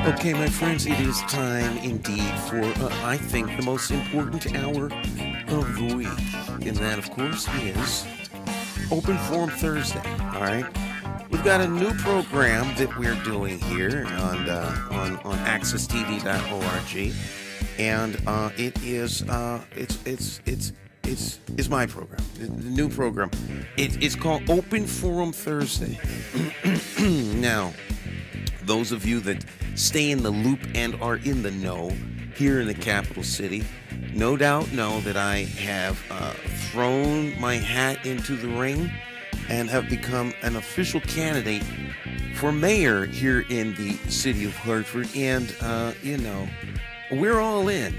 Okay, my friends, it is time indeed for, I think, the most important hour of the week. And that, of course, is Open Forum Thursday, all right? We've got a new program that we're doing here on accesstv.org. And it's my program, the new program. It's called Open Forum Thursday. Now, those of you that stay in the loop and are in the know here in the capital city, no doubt know that I have thrown my hat into the ring and have become an official candidate for mayor here in the city of Hartford. And, we're all in.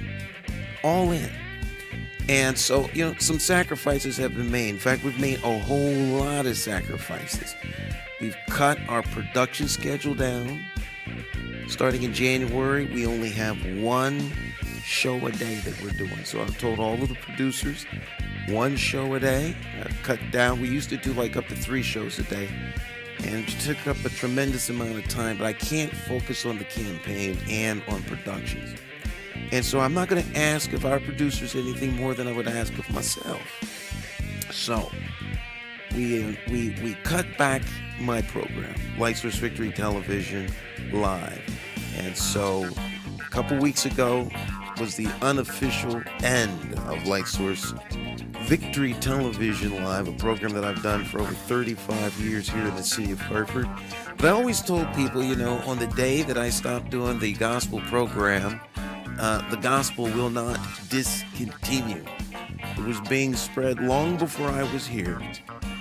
All in. And so, some sacrifices have been made. In fact, we've made a whole lot of sacrifices. We've cut our production schedule down. Starting in January, we only have one show a day that we're doing. So I've told all of the producers, one show a day. I've cut down. We used to do like up to 3 shows a day. And it took up a tremendous amount of time. But I can't focus on the campaign and on productions. And so I'm not going to ask of our producers anything more than I would ask of myself. So we cut back my program, Light Source Victory Television Live. And so a couple weeks ago was the unofficial end of Light Source Victory Television Live, a program that I've done for over 35 years here in the city of Hartford. But I always told people, on the day that I stopped doing the gospel program, the gospel will not discontinue. It was being spread long before I was here,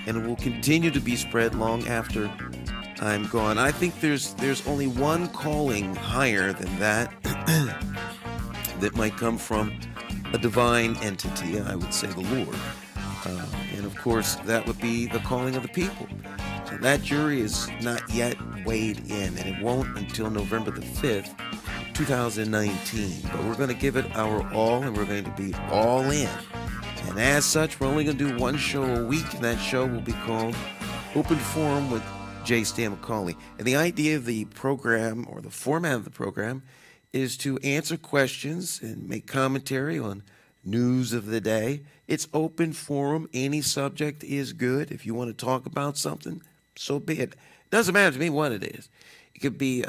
and it will continue to be spread long after I'm gone. I think there's only one calling higher than that that might come from a divine entity, I would say the Lord. And of course, that would be the calling of the people. So that jury is not yet weighed in, and it won't until November the 5th, 2019. But we're going to give it our all, and we're going to be all in. And as such, we're only going to do one show a week, and that show will be called Open Forum with J. Stan McCauley. And the idea of the program, or the format of the program, is to answer questions and make commentary on news of the day. It's open forum. Any subject is good. If you want to talk about something, so be it. It doesn't matter to me what it is. It could be,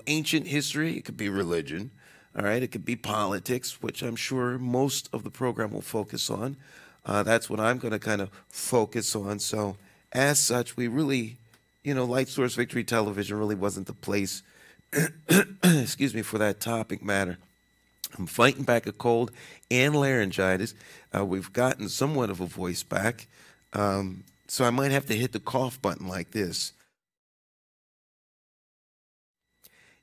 ancient history. It could be religion. All right. It could be politics, which I'm sure most of the program will focus on. That's what I'm going to kind of focus on. So as such, we really, Light Source Victory Television really wasn't the place, excuse me, for that topic matter. I'm fighting back a cold and laryngitis. We've gotten somewhat of a voice back. So I might have to hit the cough button like this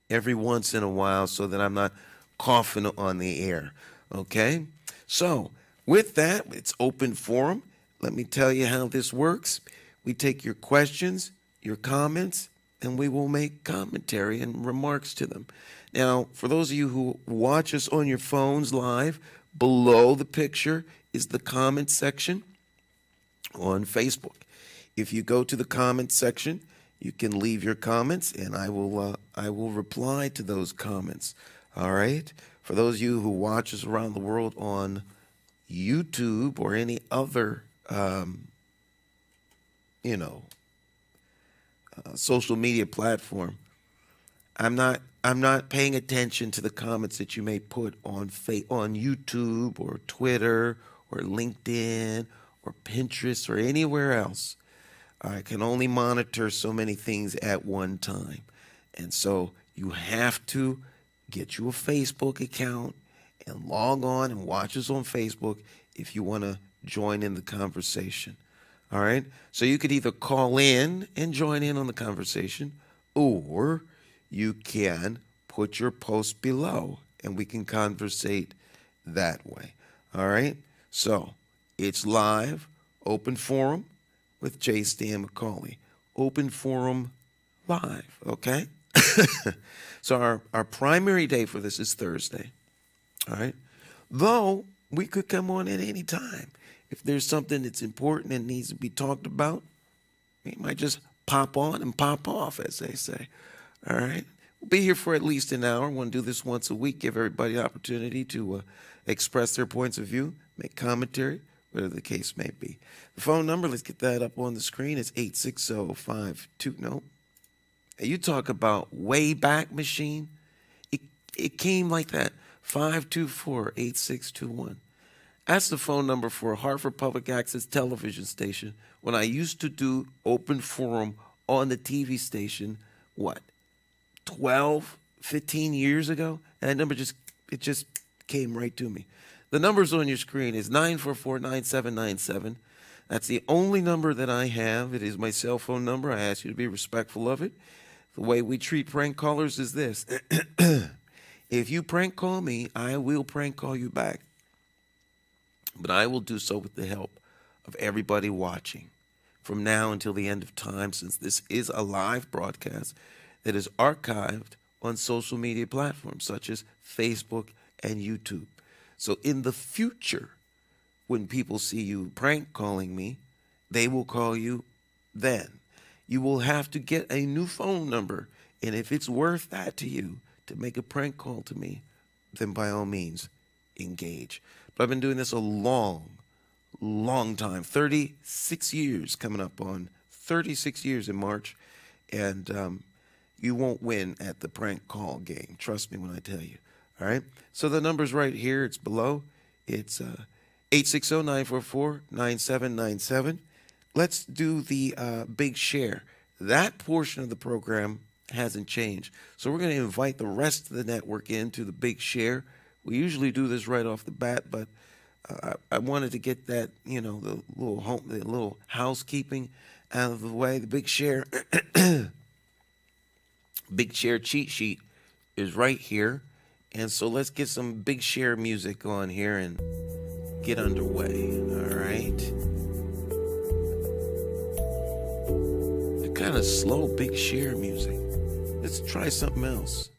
every once in a while so that I'm not coughing on the air. Okay? So with that, it's open forum. Let me tell you how this works. We take your questions, your comments, and we will make commentary and remarks to them. Now, for those of you who watch us on your phones live, below the picture is the comment section on Facebook. If you go to the comment section, you can leave your comments, and I will reply to those comments. All right? For those of you who watch us around the world on YouTube or any other, social media platform, I'm not paying attention to the comments that you may put on YouTube or Twitter or LinkedIn or Pinterest or anywhere else. I can only monitor so many things at one time. And so you have to get you a Facebook account and log on and watch us on Facebook. if you want to join in the conversation. All right? So you could either call in and join in on the conversation, or you can put your post below and we can conversate that way. All right? So it's live, open forum with J. Stan McCauley. Open forum live, okay? So our primary day for this is Thursday. All right? Though we could come on at any time. If there's something that's important and needs to be talked about, we might just pop on and pop off, as they say. All right? We'll be here for at least an hour. We'll do this once a week, give everybody an opportunity to express their points of view, make commentary, whatever the case may be. The phone number, let's get that up on the screen. It's 860-52. No. You talk about Wayback Machine. It came like that. 524-8621. That's the phone number for Hartford Public Access television station. When I used to do open forum on the TV station, 12, 15 years ago? And that number just came right to me. The numbers on your screen is 944-9797. That's the only number that I have. It is my cell phone number. I ask you to be respectful of it. The way we treat prank callers is this. If you prank call me, I will prank call you back. But I will do so with the help of everybody watching from now until the end of time, since this is a live broadcast that is archived on social media platforms such as Facebook and YouTube. So in the future, when people see you prank calling me, they will call you then. You will have to get a new phone number, and if it's worth that to you to make a prank call to me, then by all means, engage. But I've been doing this a long time, 36 years, coming up on 36 years in March, and you won't win at the prank call game. Trust me when I tell you. All right? So the number's right here. It's below. It's 860-944-9797. Let's do the big share. That portion of the program hasn't changed. So we're going to invite the rest of the network into the big share. We usually do this right off the bat, but I wanted to get that, the little housekeeping out of the way. The big share, big share cheat sheet is right here. And so let's get some big share music on here and get underway. All right. The kind of slow big share music. Let's try something else.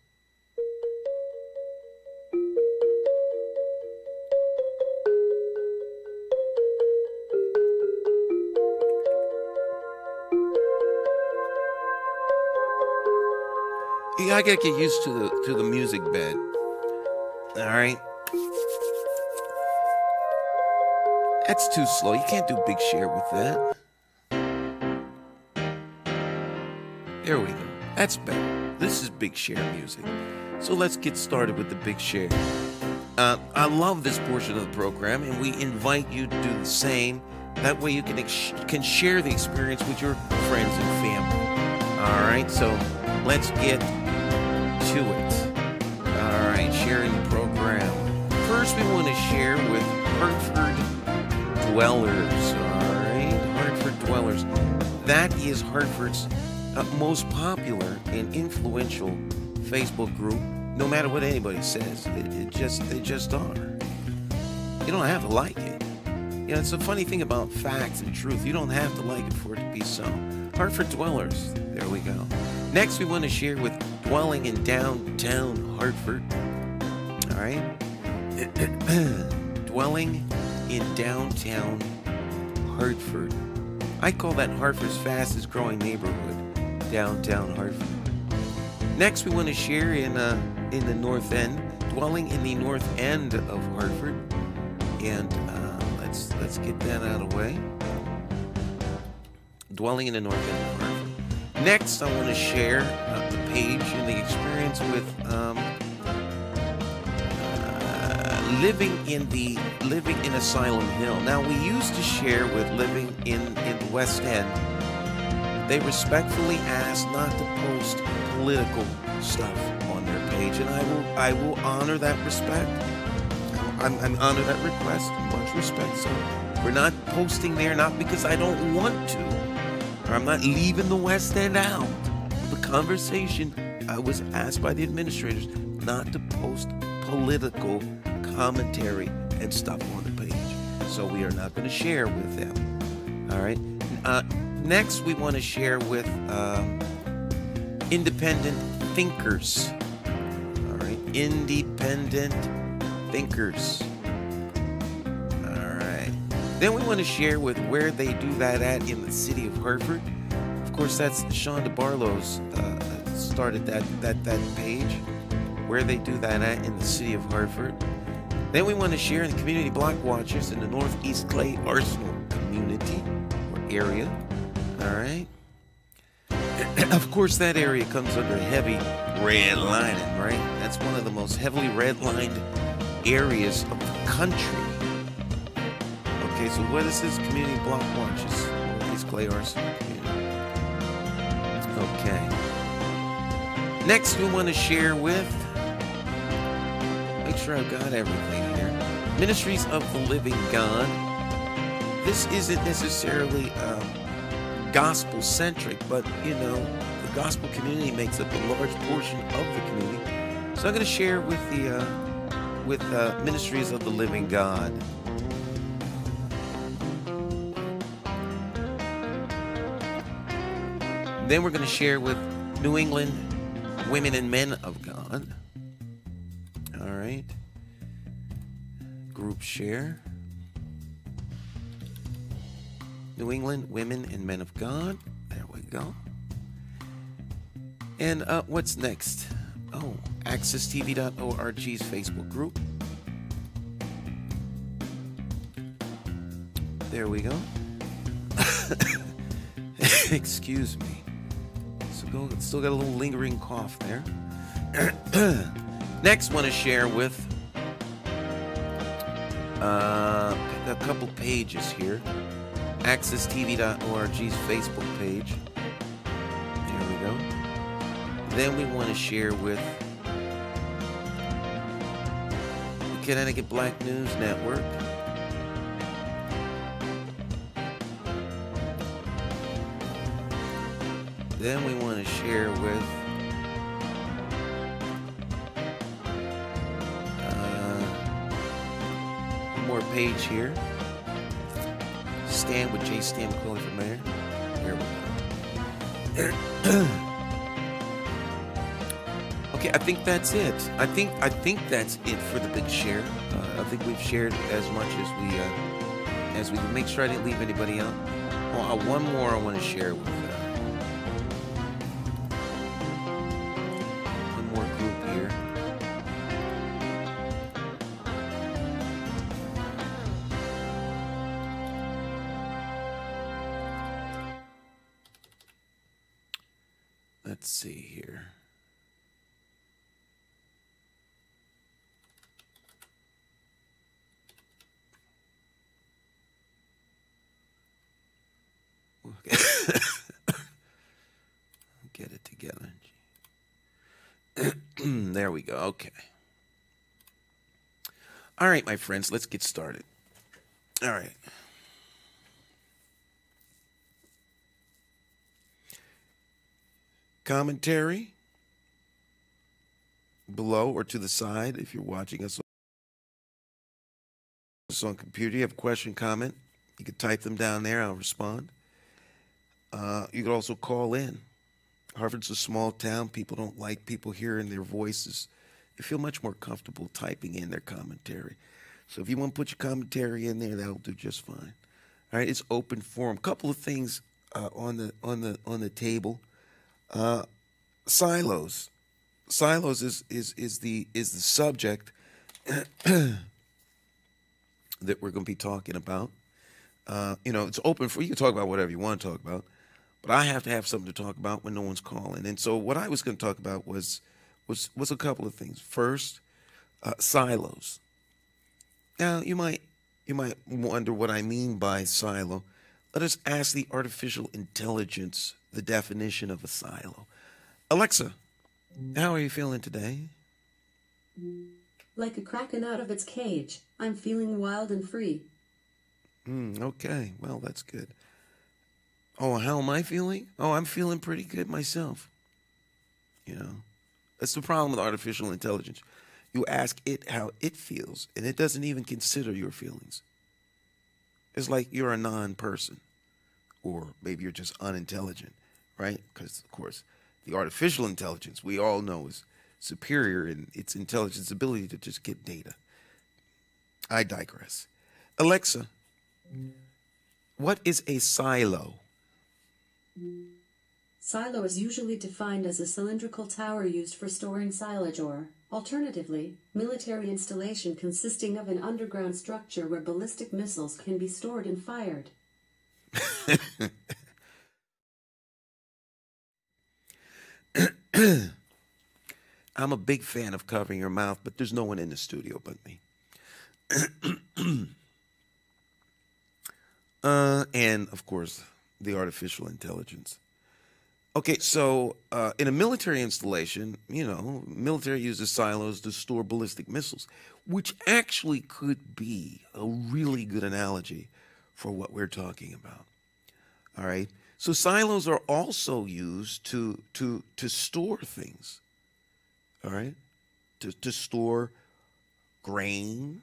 I gotta get used to the music bed. All right, that's too slow. You can't do big share with that. There we go. That's better. This is big share music. So let's get started with the big share. I love this portion of the program, and we invite you to do the same. That way you can share the experience with your friends and family. All right, so let's get to it. All right, sharing the program. First, we want to share with Hartford Dwellers. All right, Hartford Dwellers. That is Hartford's most popular and influential Facebook group. No matter what anybody says, they just are. You don't have to like it. It's a funny thing about facts and truth. You don't have to like it for it to be so. Hartford Dwellers. There we go. Next, we want to share with Dwelling in Downtown Hartford. All right. Dwelling in Downtown Hartford. I call that Hartford's fastest growing neighborhood, downtown Hartford. Next, we want to share in the North End, Dwelling in the North End of Hartford. And let's get that out of the way. Dwelling in the North End of Hartford. Next, I want to share the page and the experience with living in Asylum Hill. Now, we used to share with living in the West End. They respectfully asked not to post political stuff on their page, and I will honor that respect. I'll I'm honored that request. Much respect. So we're not posting there, not because I don't want to, or I'm not leaving the West End out. The conversation, I was asked by the administrators not to post political commentary and stuff on the page. So we are not going to share with them. All right. Next, we want to share with independent thinkers. All right. Independent thinkers. All right. Then we want to share with where they do that at in the city of Hartford. Of course, that's Sean DeBarlow's started that page, where they do that at in the city of Hartford. Then we want to share in the community block watchers in the Northeast Clay Arsenal community or area. All right. Of course, that area comes under heavy redlining, right? That's one of the most heavily redlined areas of the country. Okay, so what is this? Community block watchers, Northeast Clay Arsenal community. Okay. Next, we want to share with, make sure I've got everything here, Ministries of the Living God. This isn't necessarily gospel-centric, but, you know, the gospel community makes up a large portion of the community. So I'm going to share with the Ministries of the Living God. Then we're going to share with New England Women and Men of God. All right. Group share. New England Women and Men of God. There we go. And what's next? Oh, accesstv.org's Facebook group. There we go. Excuse me. Still got a little lingering cough there. Next, want to share with a couple pages here. accesstv.org's Facebook page. There we go. Then we want to share with the Connecticut Black News Network. Then we want to share with one more page here. Stan with J. Stan McCauley for mayor. There we go. Okay, I think that's it. I think that's it for the big share. I think we've shared as much as we can. Make sure I didn't leave anybody out. Oh, one more I want to share with. Let's see here. Okay. Get it together. There we go. Okay. All right, my friends, let's get started. All right. Commentary below or to the side if you're watching us on computer. You have a question, comment, you can type them down there. I'll respond. You can also call in. Harvard's a small town. People don't like people hearing their voices. They feel much more comfortable typing in their commentary. So if you want to put your commentary in there, that'll do just fine. All right, it's open forum. Couple of things on the table. Silos. Silos is the subject that we're going to be talking about. You know, it's open for you can talk about whatever you want to talk about, but I have to have something to talk about when no one's calling. And so what I was going to talk about was a couple of things. First, silos. Now you might wonder what I mean by silo. Let us ask the artificial intelligence the definition of a silo. Alexa, how are you feeling today? Like a kraken out of its cage, I'm feeling wild and free. Okay, well, that's good. Oh, how am I feeling? Oh, I'm feeling pretty good myself. You know, that's the problem with artificial intelligence. You ask it how it feels, and it doesn't even consider your feelings. It's like you're a non-person, or maybe you're just unintelligent, right? Because, of course, the artificial intelligence we all know is superior in its intelligence ability to just get data. I digress. Alexa, what is a silo? Silo is usually defined as a cylindrical tower used for storing silage or, alternatively, military installation consisting of an underground structure where ballistic missiles can be stored and fired. I'm a big fan of covering your mouth, but there's no one in the studio but me. And, of course, the artificial intelligence. Okay, so in a military installation, military uses silos to store ballistic missiles, which actually could be a really good analogy for what we're talking about. All right, so silos are also used to store things. All right, to store grain,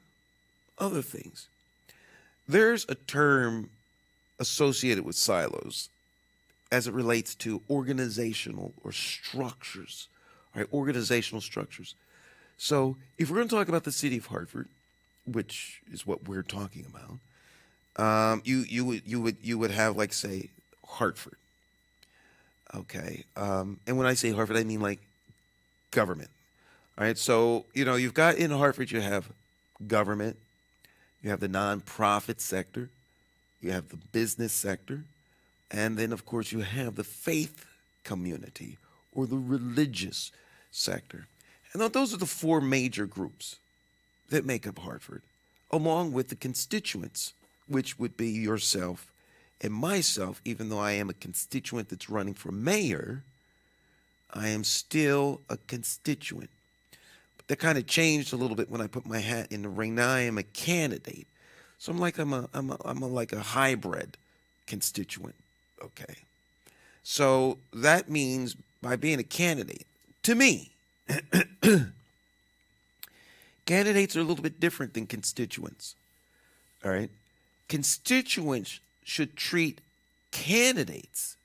other things. There's a term associated with silos as it relates to organizational or structures, right? Organizational structures. So if we're going to talk about the city of Hartford, which is what we're talking about, you would have, like, say, Hartford. Okay, and when I say Hartford, I mean like government. All right, so you've got in Hartford, you have government, you have the nonprofit sector, you have the business sector, and then, of course, you have the faith community or the religious sector. And those are the four major groups that make up Hartford, along with the constituents, which would be yourself and myself. Even though I am a constituent that's running for mayor, I am still a constituent. But that kind of changed a little bit when I put my hat in the ring. Now I am a candidate. So I'm like a hybrid constituent. Okay. So that means by being a candidate, to me, candidates are a little bit different than constituents. All right. Constituents should treat candidates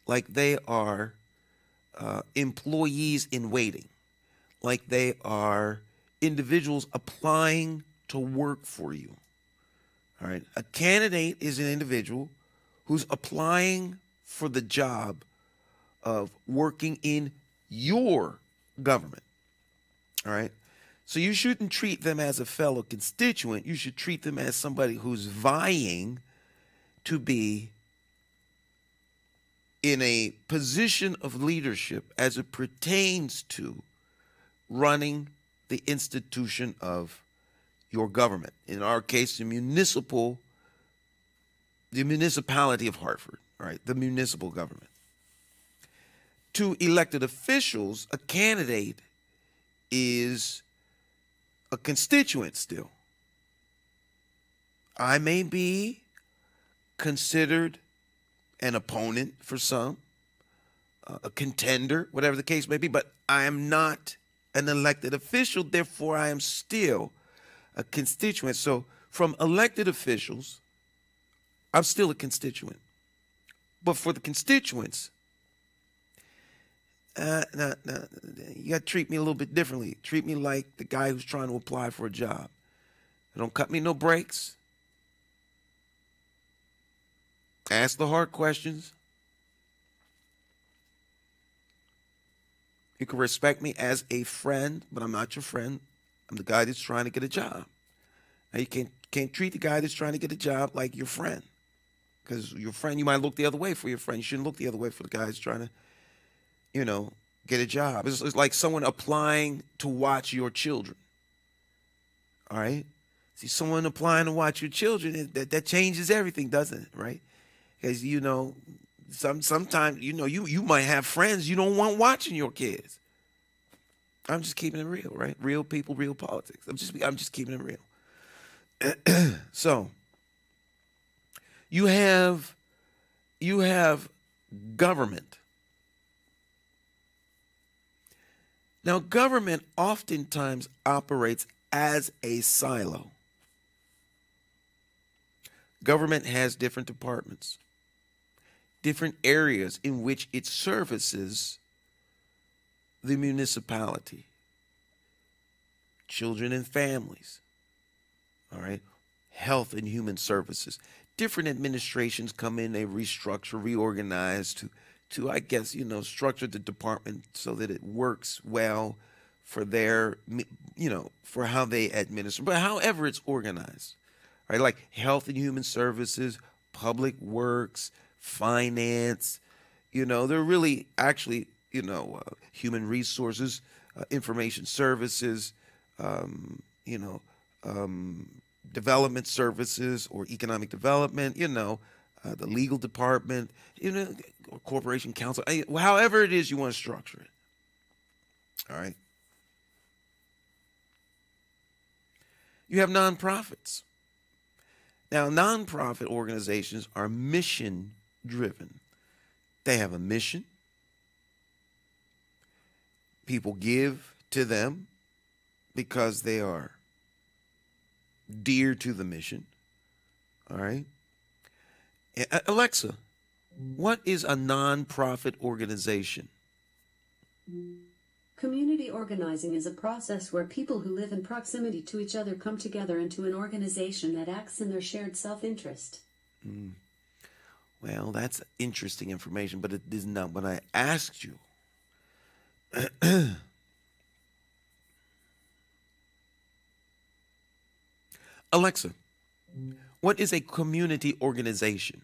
like they are employees in waiting, like they are individuals applying to work for you. All right. A candidate is an individual who's applying for the job of working in your government. All right. So you shouldn't treat them as a fellow constituent. You should treat them as somebody who's vying to be in a position of leadership as it pertains to running the institution of your government. In our case, the municipality of Hartford, right? The municipal government. To elected officials, a candidate is a constituent still. I may be considered an opponent for some, a contender, whatever the case may be, but I am not an elected official. Therefore, I am still a constituent. So from elected officials, I'm still a constituent. But for the constituents, you got to treat me a little bit differently. Treat me like the guy who's trying to apply for a job. Don't cut me no breaks. Ask the hard questions. You can respect me as a friend, but I'm not your friend. I'm the guy that's trying to get a job. Now, you can't treat the guy that's trying to get a job like your friend. Because your friend, you might look the other way for your friend. You shouldn't look the other way for the guy that's trying to, get a job. It's like someone applying to watch your children. All right? See, someone applying to watch your children, that changes everything, doesn't it? Right? Because, sometimes, you might have friends you don't want watching your kids. I'm just keeping it real, right? Real people, real politics. I'm just keeping it real. So you have government. Now, government oftentimes operates as a silo. Government has different departments, different areas in which it services the municipality, children and families, all right, health and human services. Different administrations come in, they restructure, reorganize to I guess, structure the department so that it works well for their, for how they administer, but however it's organized, right? Like health and human services, public works, finance, they're really actually, human resources, information services, development services or economic development, the legal department, or corporation counsel, however it is you want to structure it. All right. You have nonprofits. Now, nonprofit organizations are mission driven. They have a mission. People give to them because they are dear to the mission. All right. Alexa, what is a nonprofit organization? Community organizing is a process where people who live in proximity to each other come together into an organization that acts in their shared self-interest. Well, that's interesting information, but it is not what I asked you. Alexa, what is a community organization?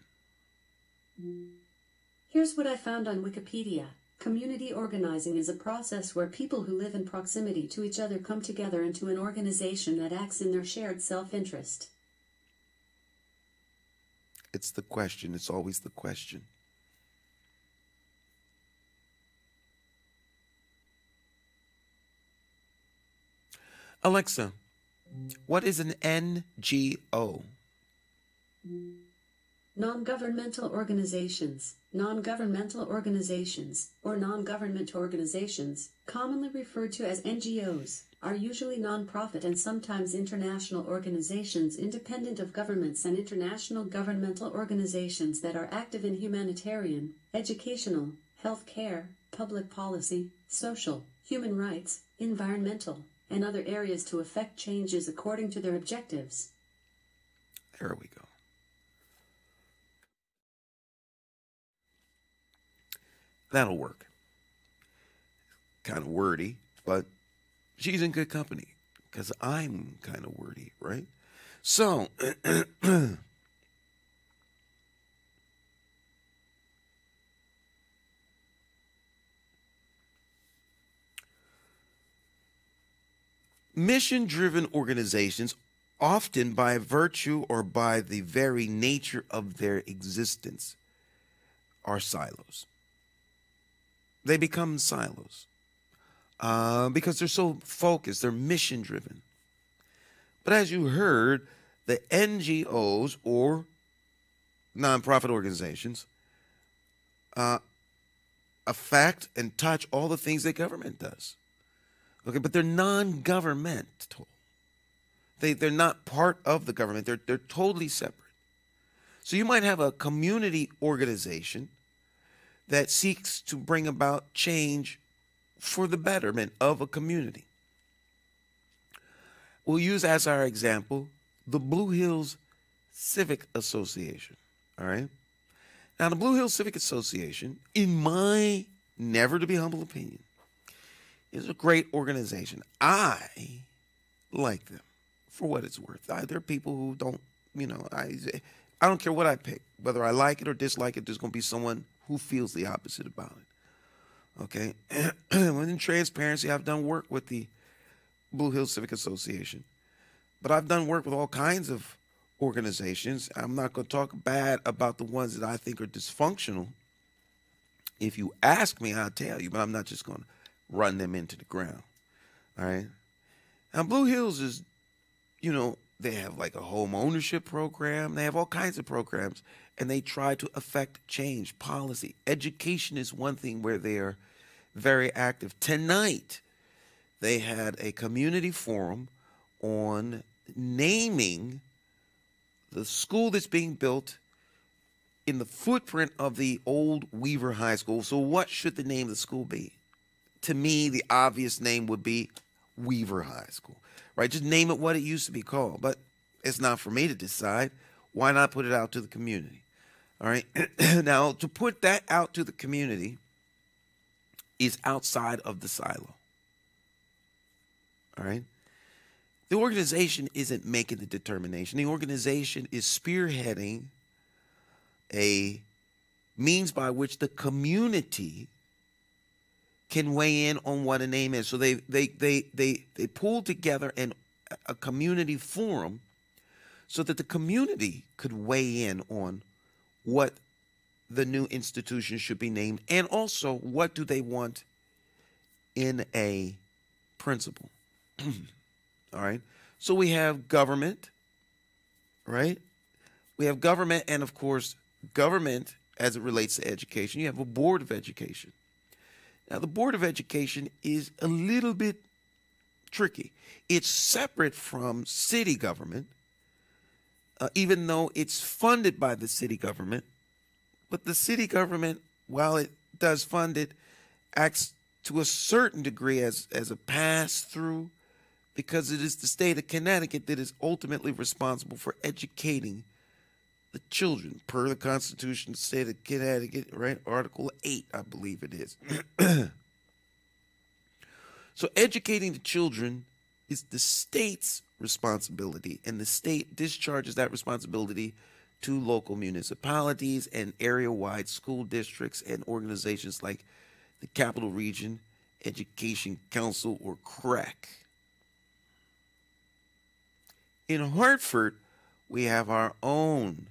Here's what I found on Wikipedia. Community organizing is a process where people who live in proximity to each other come together into an organization that acts in their shared self-interest. It's the question. It's always the question. Alexa, what is an NGO? Non-governmental organizations. Non-governmental organizations, or non-government organizations, commonly referred to as NGOs, are usually non-profit and sometimes international organizations independent of governments and international governmental organizations that are active in humanitarian, educational, healthcare, public policy, social, human rights, environmental, and other areas to effect changes according to their objectives. There we go. That'll work. Kind of wordy, but she's in good company because I'm kind of wordy, right? So, mission-driven organizations, often by virtue or by the very nature of their existence, are silos. They become silos because they're so focused, they're mission driven. But as you heard, the NGOs or nonprofit organizations affect and touch all the things that government does. Okay, but they're non-governmental. They're not part of the government. They're totally separate. So you might have a community organization that seeks to bring about change for the betterment of a community. We'll use as our example the Blue Hills Civic Association, all right? Now, the Blue Hills Civic Association, in my never to be humble opinion, is a great organization. I like them for what it's worth. There are people who don't, I don't care what I pick. Whether I like it or dislike it, there's going to be someone who feels the opposite about it. Okay? When in transparency, I've done work with the Blue Hills Civic Association. But I've done work with all kinds of organizations. I'm not going to talk bad about the ones that I think are dysfunctional. If you ask me, I'll tell you, but I'm not just going to run them into the ground. All right. Now, Blue Hills is, they have like a home ownership program. They have all kinds of programs, and they try to affect change, policy. Education is one thing where they're very active. Tonight, they had a community forum on naming the school that's being built in the footprint of the old Weaver High School. So what should the name of the school be? To me, the obvious name would be Weaver High School, right? Just name it what it used to be called. But it's not for me to decide. Why not put it out to the community? All right. Now, to put that out to the community is outside of the silo. All right. The organization isn't making the determination. The organization is spearheading a means by which the community can weigh in on what a name is. So they pulled together a community forum so that the community could weigh in on what the new institution should be named, and also what do they want in a principle. All right. So we have government, right? We have government, and of course, government as it relates to education. You have a board of education. Now, the board of education is a little bit tricky. It's separate from city government, even though it's funded by the city government. But the city government, while it does fund it, acts to a certain degree as a pass-through, because it is the state of Connecticut that is ultimately responsible for educating the children, per the Constitution of the state of Connecticut, right? Article 8, I believe it is. So educating the children is the state's responsibility, and the state discharges that responsibility to local municipalities and area-wide school districts and organizations like the Capital Region Education Council, or CREC. In Hartford, we have our own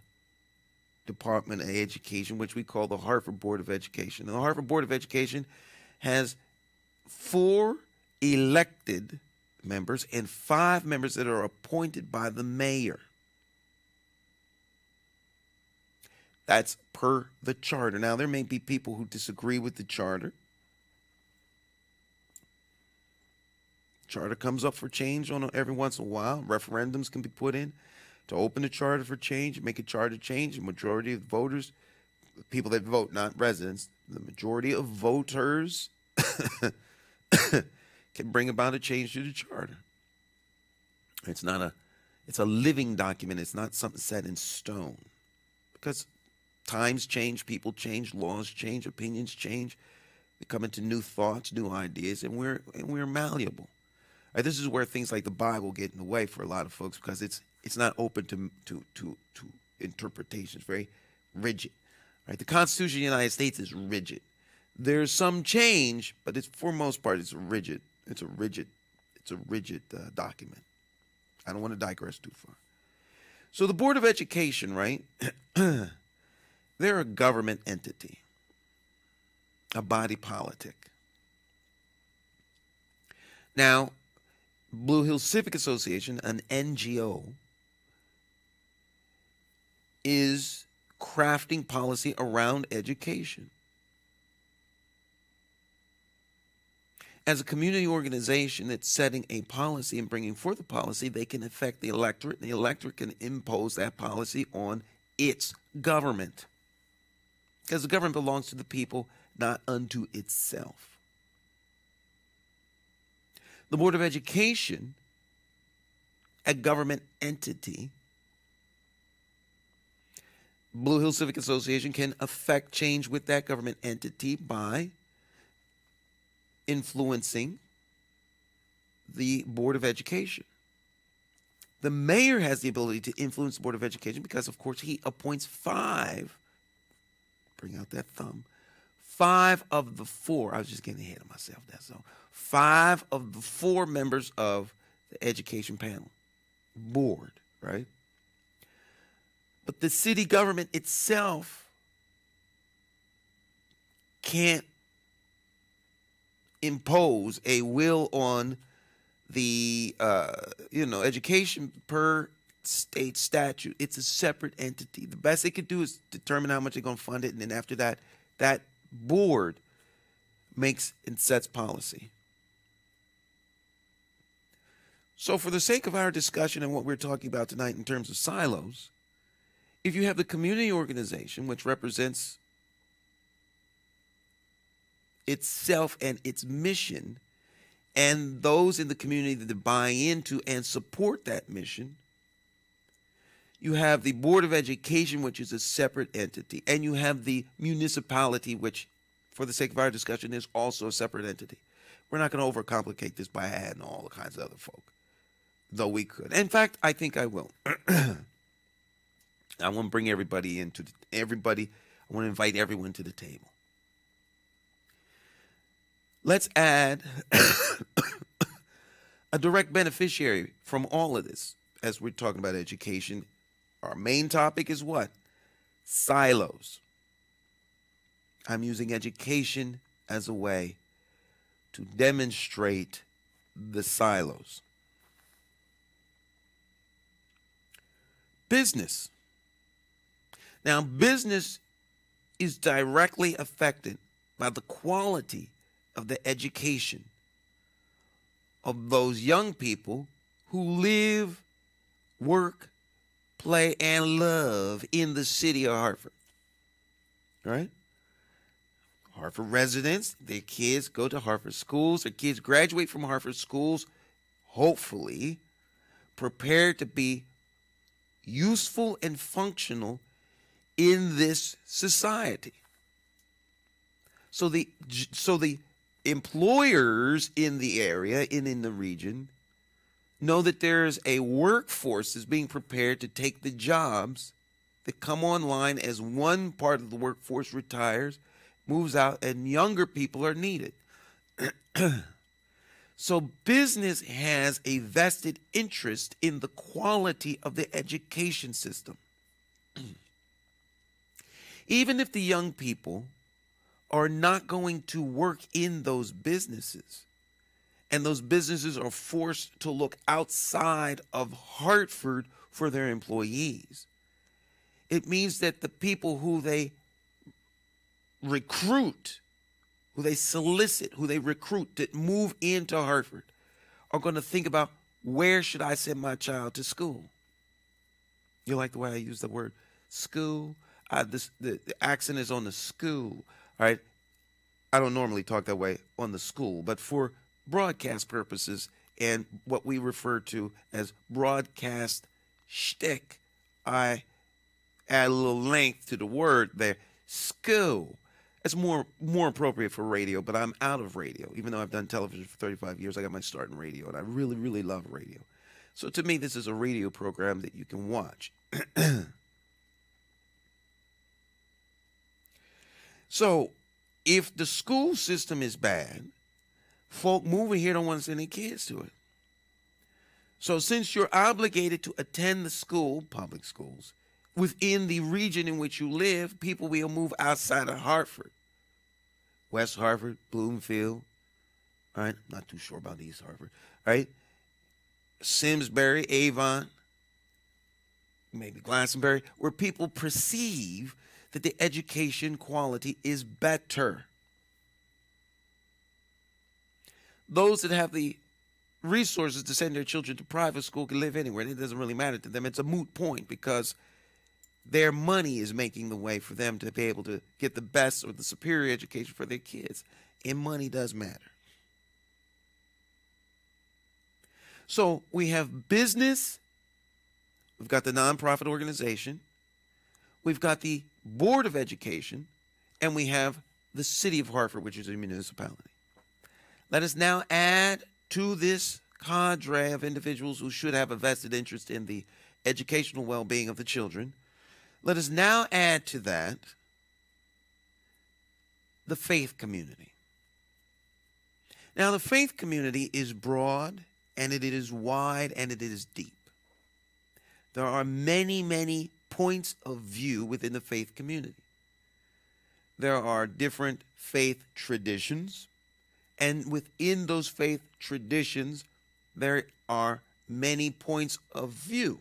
Department of Education, which we call the Hartford Board of Education. And the Hartford Board of Education has 4 elected members and 5 members that are appointed by the mayor. That's per the charter. Now, there may be people who disagree with the charter. Charter comes up for change every once in a while. Referendums can be put in to open the charter for change, make a charter change. The majority of voters, people that vote, not residents, the majority of voters can bring about a change to the charter. It's a living document. It's not something set in stone, because times change, people change, laws change, opinions change. We come into new thoughts, new ideas, and we're malleable. This is where things like the Bible get in the way for a lot of folks, because it's not open to interpretation. It's very rigid. Right? The Constitution of the United States is rigid. There's some change, but for most part, it's a rigid document. I don't want to digress too far. So the Board of Education, right? They're a government entity, a body politic. Now, Blue Hills Civic Association, an NGO, is crafting policy around education. As a community organization that's setting a policy and bringing forth a policy, they can affect the electorate, and the electorate can impose that policy on its government. Because the government belongs to the people, not unto itself. The Board of Education, a government entity, Blue Hills Civic Association can affect change with that government entity by influencing the Board of Education. The mayor has the ability to influence the Board of Education because, of course, he appoints 5, bring out that thumb, 5 of the 4, I was just getting ahead of myself, that's all, 5 of the 4 members of the education panel board, right? But the city government itself can't impose a will on the education per state statute. It's a separate entity. The best they could do is determine how much they're going to fund it, and then after that, that board makes and sets policy. So for the sake of our discussion and what we're talking about tonight in terms of silos, if you have the community organization, which represents itself and its mission, and those in the community that buy into and support that mission, you have the Board of Education, which is a separate entity, and you have the municipality, which, for the sake of our discussion, is also a separate entity. We're not going to overcomplicate this by adding all kinds of other folk, though we could. In fact, I think I will. I want to bring everybody into everybody. I want to invite everyone to the table. Let's add a direct beneficiary from all of this as we're talking about education. Our main topic is what? Silos. I'm using education as a way to demonstrate the silos. Business. Now, business is directly affected by the quality of the education of those young people who live, work, play, and love in the city of Hartford. Right? Hartford residents, their kids go to Hartford schools, their kids graduate from Hartford schools, hopefully prepared to be useful and functional in this society. So the employers in the area and in the region know that there's a workforce that's being prepared to take the jobs that come online as one part of the workforce retires, moves out, and younger people are needed. So business has a vested interest in the quality of the education system. Even if the young people are not going to work in those businesses, and those businesses are forced to look outside of Hartford for their employees, it means that the people who they recruit, who they solicit, who they recruit to move into Hartford are going to think about, where should I send my child to school? You like the way I use the word school? The accent is on the school. All right. I don't normally talk that way on the school, but for broadcast purposes and what we refer to as broadcast shtick, I add a little length to the word there. School. It's more appropriate for radio, but I'm out of radio. Even though I've done television for 35 years, I got my start in radio, and I really, really love radio. So to me, this is a radio program that you can watch. So if the school system is bad, folk moving here don't want to send their kids to it. So since you're obligated to attend the school, public schools, within the region in which you live, people will move outside of Hartford. West Hartford, Bloomfield, all right? Not too sure about East Hartford, all right? Simsbury, Avon, maybe Glastonbury, where people perceive that the education quality is better. Those that have the resources to send their children to private school can live anywhere. It doesn't really matter to them. It's a moot point because their money is making the way for them to be able to get the best or the superior education for their kids. And money does matter. So we have business. We've got the nonprofit organization. We've got the Board of Education. And we have the City of Hartford, which is a municipality. Let us now add to this cadre of individuals who should have a vested interest in the educational well-being of the children. Let us now add to that the faith community. Now, the faith community is broad, and it is wide, and it is deep. There are many, many points of view within the faith community. There are different faith traditions, and within those faith traditions, there are many points of view.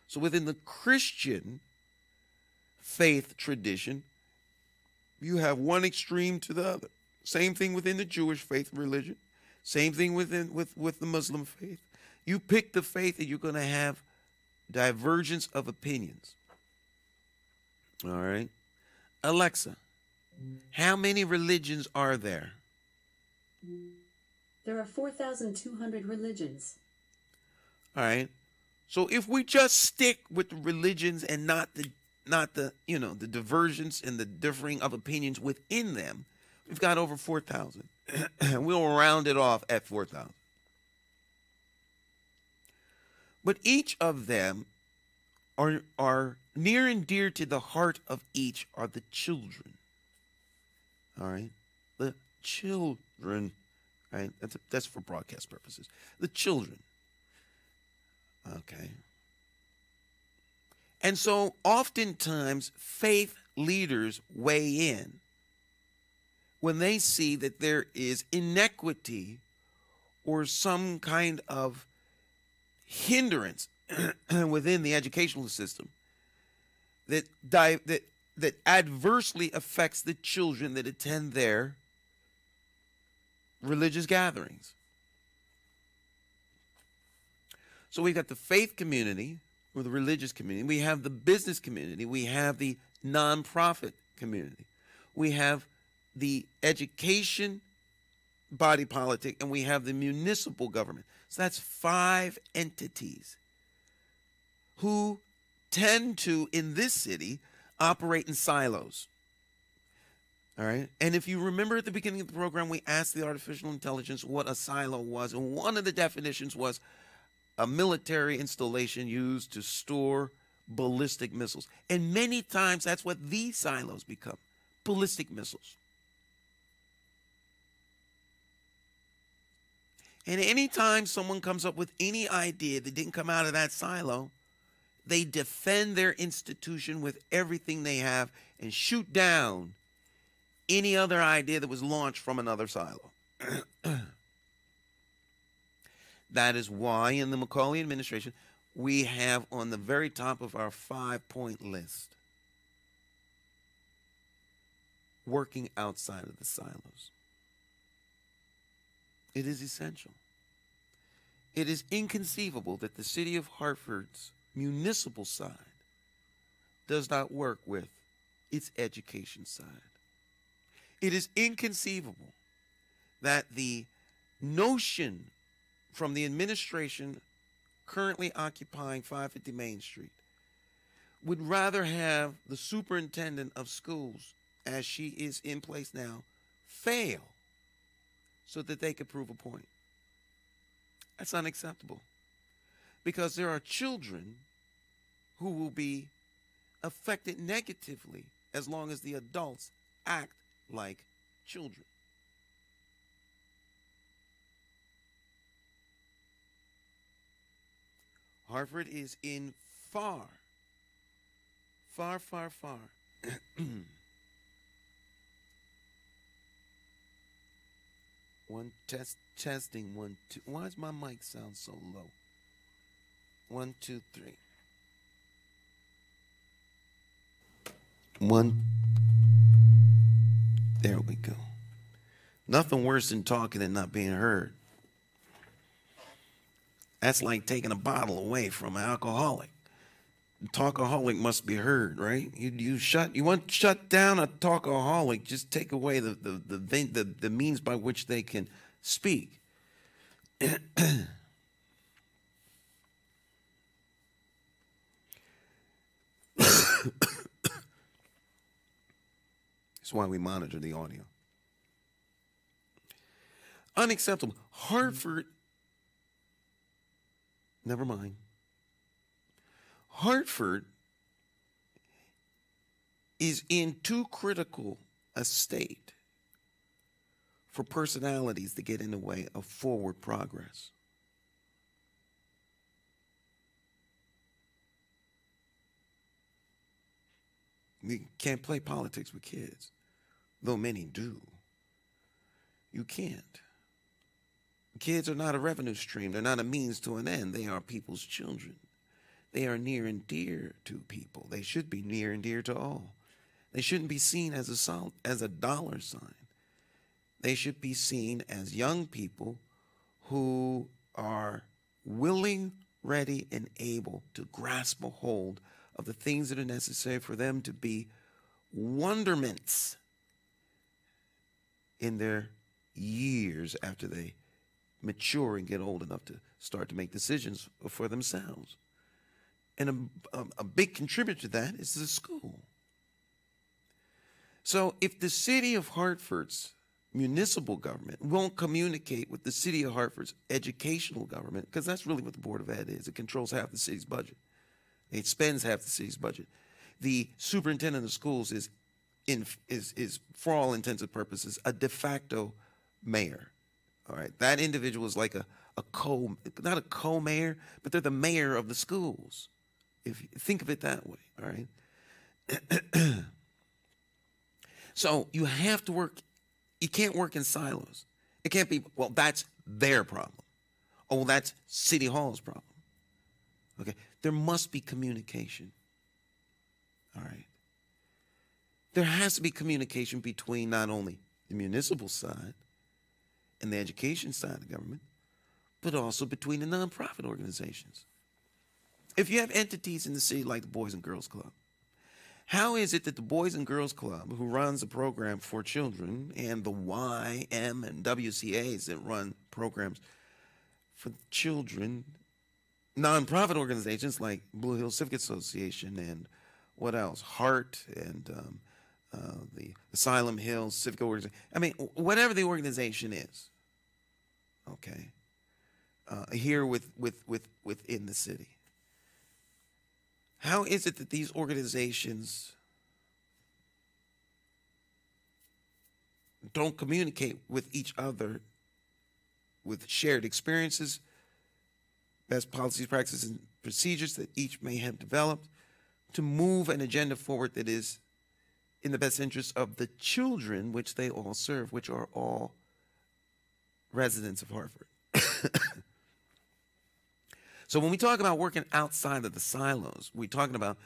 So within the Christian faith tradition, you have one extreme to the other. Same thing within the Jewish faith religion. Same thing with the Muslim faith. You pick the faith and you're going to have divergence of opinions. All right. Alexa, how many religions are there? There are 4,200 religions. All right. So if we just stick with the religions and not the the divergence and the differing of opinions within them, we've got over 4,000. We'll round it off at 4,000. But each of them are near and dear to the heart of each are the children. All right? The children. Right? That's for broadcast purposes. The children. Okay. And so oftentimes faith leaders weigh in when they see that there is inequity or some kind of hindrance within the educational system that adversely affects the children that attend their religious gatherings. So we've got the faith community or the religious community. We have the business community. We have the nonprofit community. We have the education body politic, and we have the municipal government. So that's 5 entities who tend to, in this city, operate in silos. All right. And if you remember at the beginning of the program, we asked the artificial intelligence what a silo was. And one of the definitions was a military installation used to store ballistic missiles. And many times that's what these silos become, ballistic missiles. And anytime someone comes up with any idea that didn't come out of that silo, they defend their institution with everything they have and shoot down any other idea that was launched from another silo. That is why in the McCauley administration, we have on the very top of our 5-point list, working outside of the silos. It is essential. It is inconceivable that the city of Hartford's municipal side does not work with its education side. It is inconceivable that the notion from the administration currently occupying 550 Main Street would rather have the superintendent of schools, as she is in place now, fail so that they could prove a point. That's unacceptable, because there are children who will be affected negatively as long as the adults act like children. Hartford is in far one testing 1 2. Why does my mic sound so low? 1 2 3. 1. There we go. Nothing worse than talking and not being heard. That's like taking a bottle away from an alcoholic. The talkaholic must be heard, right? You want to shut down a talkaholic, just take away the means by which they can speak. That's why we monitor the audio. Unacceptable. Hartford, never mind. Hartford is in too critical a state for personalities to get in the way of forward progress. We can't play politics with kids, though many do. You can't. Kids are not a revenue stream. They're not a means to an end. They are people's children. They are near and dear to people. They should be near and dear to all. They shouldn't be seen as a dollar sign. They should be seen as young people who are willing, ready, and able to grasp a hold of the things that are necessary for them to be wonderments in their years after they mature and get old enough to start to make decisions for themselves. And a big contributor to that is the school. So if the city of Hartford's municipal government won't communicate with the city of Hartford's educational government, because that's really what the Board of Ed is. It controls half the city's budget. It spends half the city's budget. The superintendent of schools is for all intents and purposes a de facto mayor. All right, that individual is like not a co-mayor, but they're the mayor of the schools. If you think of it that way, all right. So you have to work. You can't work in silos. It can't be, well, that's their problem. Oh, well, that's City Hall's problem. Okay, there must be communication. All right. There has to be communication between not only the municipal side and the education side of the government, but also between the nonprofit organizations. If you have entities in the city like the Boys and Girls Club, how is it that the Boys and Girls Club, who runs a program for children, and the Y, M, and WCAs that run programs for children, nonprofit organizations like Blue Hill Civic Association and what else, Heart and the Asylum Hills Civic Organization, I mean, whatever the organization is, okay, here within the city. How is it that these organizations don't communicate with each other with shared experiences, best policies, practices, and procedures that each may have developed to move an agenda forward that is in the best interest of the children which they all serve, which are all residents of Hartford? So when we talk about working outside of the silos, we're talking about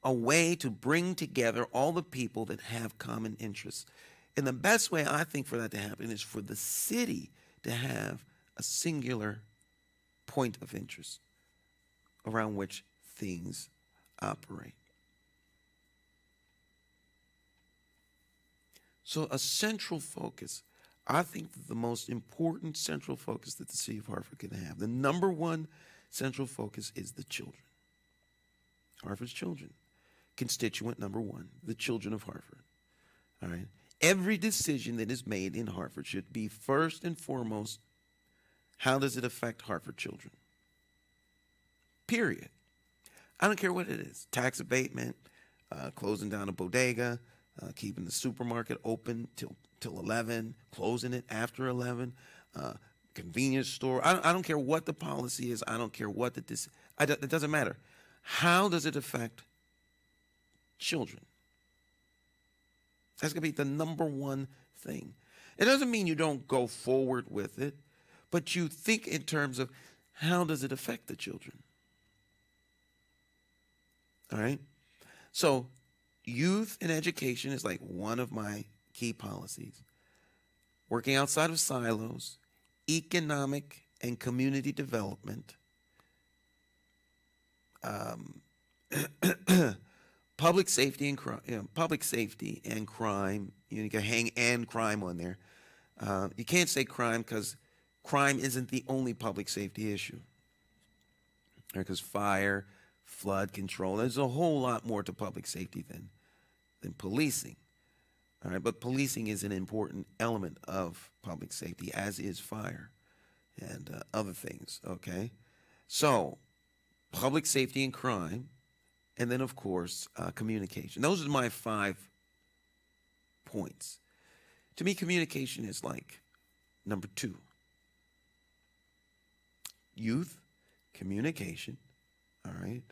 a way to bring together all the people that have common interests. And the best way, I think, for that to happen is for the city to have a singular point of interest around which things operate. So a central focus, I think that the most important central focus that the city of Hartford can have, the number one central focus, is the children. Hartford's children. Constituent number one, the children of Hartford. All right. Every decision that is made in Hartford should be first and foremost, how does it affect Hartford children? Period. I don't care what it is. Tax abatement, closing down a bodega, keeping the supermarket open till 11, closing it after 11, convenience store. I don't care what the policy is. I don't care what it doesn't matter. How does it affect children? That's going to be the number one thing. It doesn't mean you don't go forward with it, but you think in terms of how does it affect the children? All right? So youth and education is like one of my key policies. Working outside of silos, economic and community development, public safety and crime. You can hang "and crime" on there. You can't say crime because crime isn't the only public safety issue. Because fire, flood control, there's a whole lot more to public safety than policing. All right, but policing is an important element of public safety, as is fire and other things. Okay, so public safety and crime, and then of course communication. Those are my 5 points. To me, communication is like number 2. Youth, communication. All right.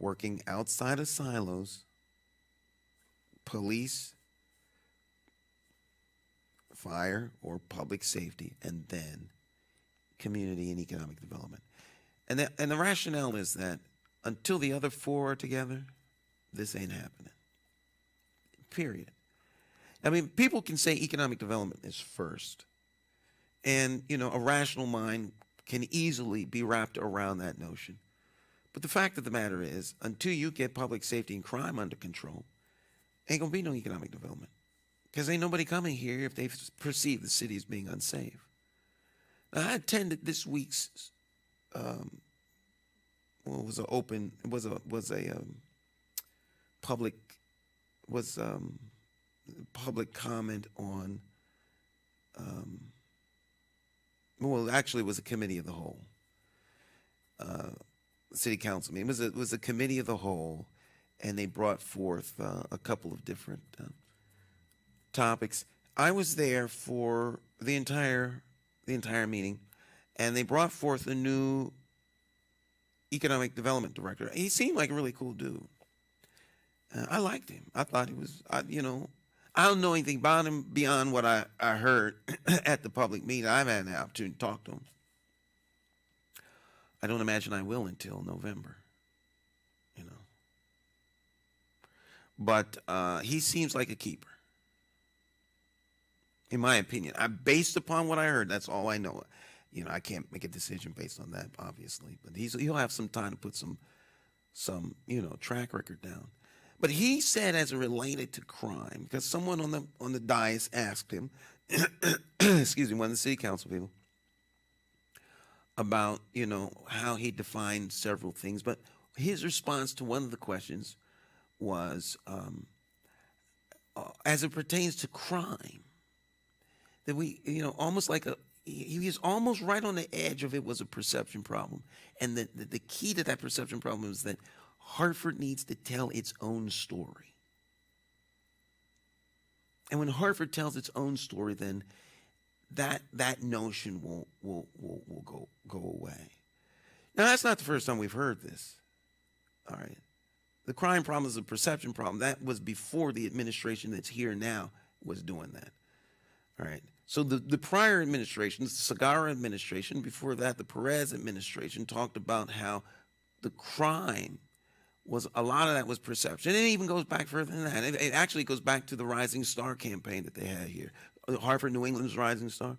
Working outside of silos, police, fire or public safety, and then community and economic development. And the rationale is that until the other four are together, this ain't happening. Period. I mean, people can say economic development is first. And, a rational mind can easily be wrapped around that notion. But the fact of the matter is, until you get public safety and crime under control, ain't going to be no economic development. Because ain't nobody coming here if they perceive the city as being unsafe. Now, I attended this week's, public comment on, actually it was a committee of the whole, city council meeting. It was a committee of the whole, and they brought forth a couple of different topics. I was there for the entire meeting, and they brought forth a new economic development director. He seemed like a really cool dude. I liked him. I thought he was, I don't know anything about him beyond what I heard at the public meeting. I've had an opportunity to talk to him. I don't imagine I will until November, But he seems like a keeper, in my opinion. Based upon what I heard, that's all I know. I can't make a decision based on that, obviously. But he'll have some time to put some track record down. But he said, as it related to crime, because someone on the dais asked him, excuse me, one of the city council people, about how he defined several things. But his response to one of the questions was, as it pertains to crime, that we almost like he was almost right on the edge of it was a perception problem, and the key to that perception problem is that Hartford needs to tell its own story. And when Hartford tells its own story, then that notion will go away. Now, that's not the first time we've heard this. All right. The crime problem is a perception problem. That was before the administration that's here now was doing that. All right. So the prior administration, the Segarra administration, before that, the Perez administration, talked about how the crime a lot of that was perception. And it even goes back further than that. It actually goes back to the Rising Star campaign that they had here. Hartford, New England's Rising Star.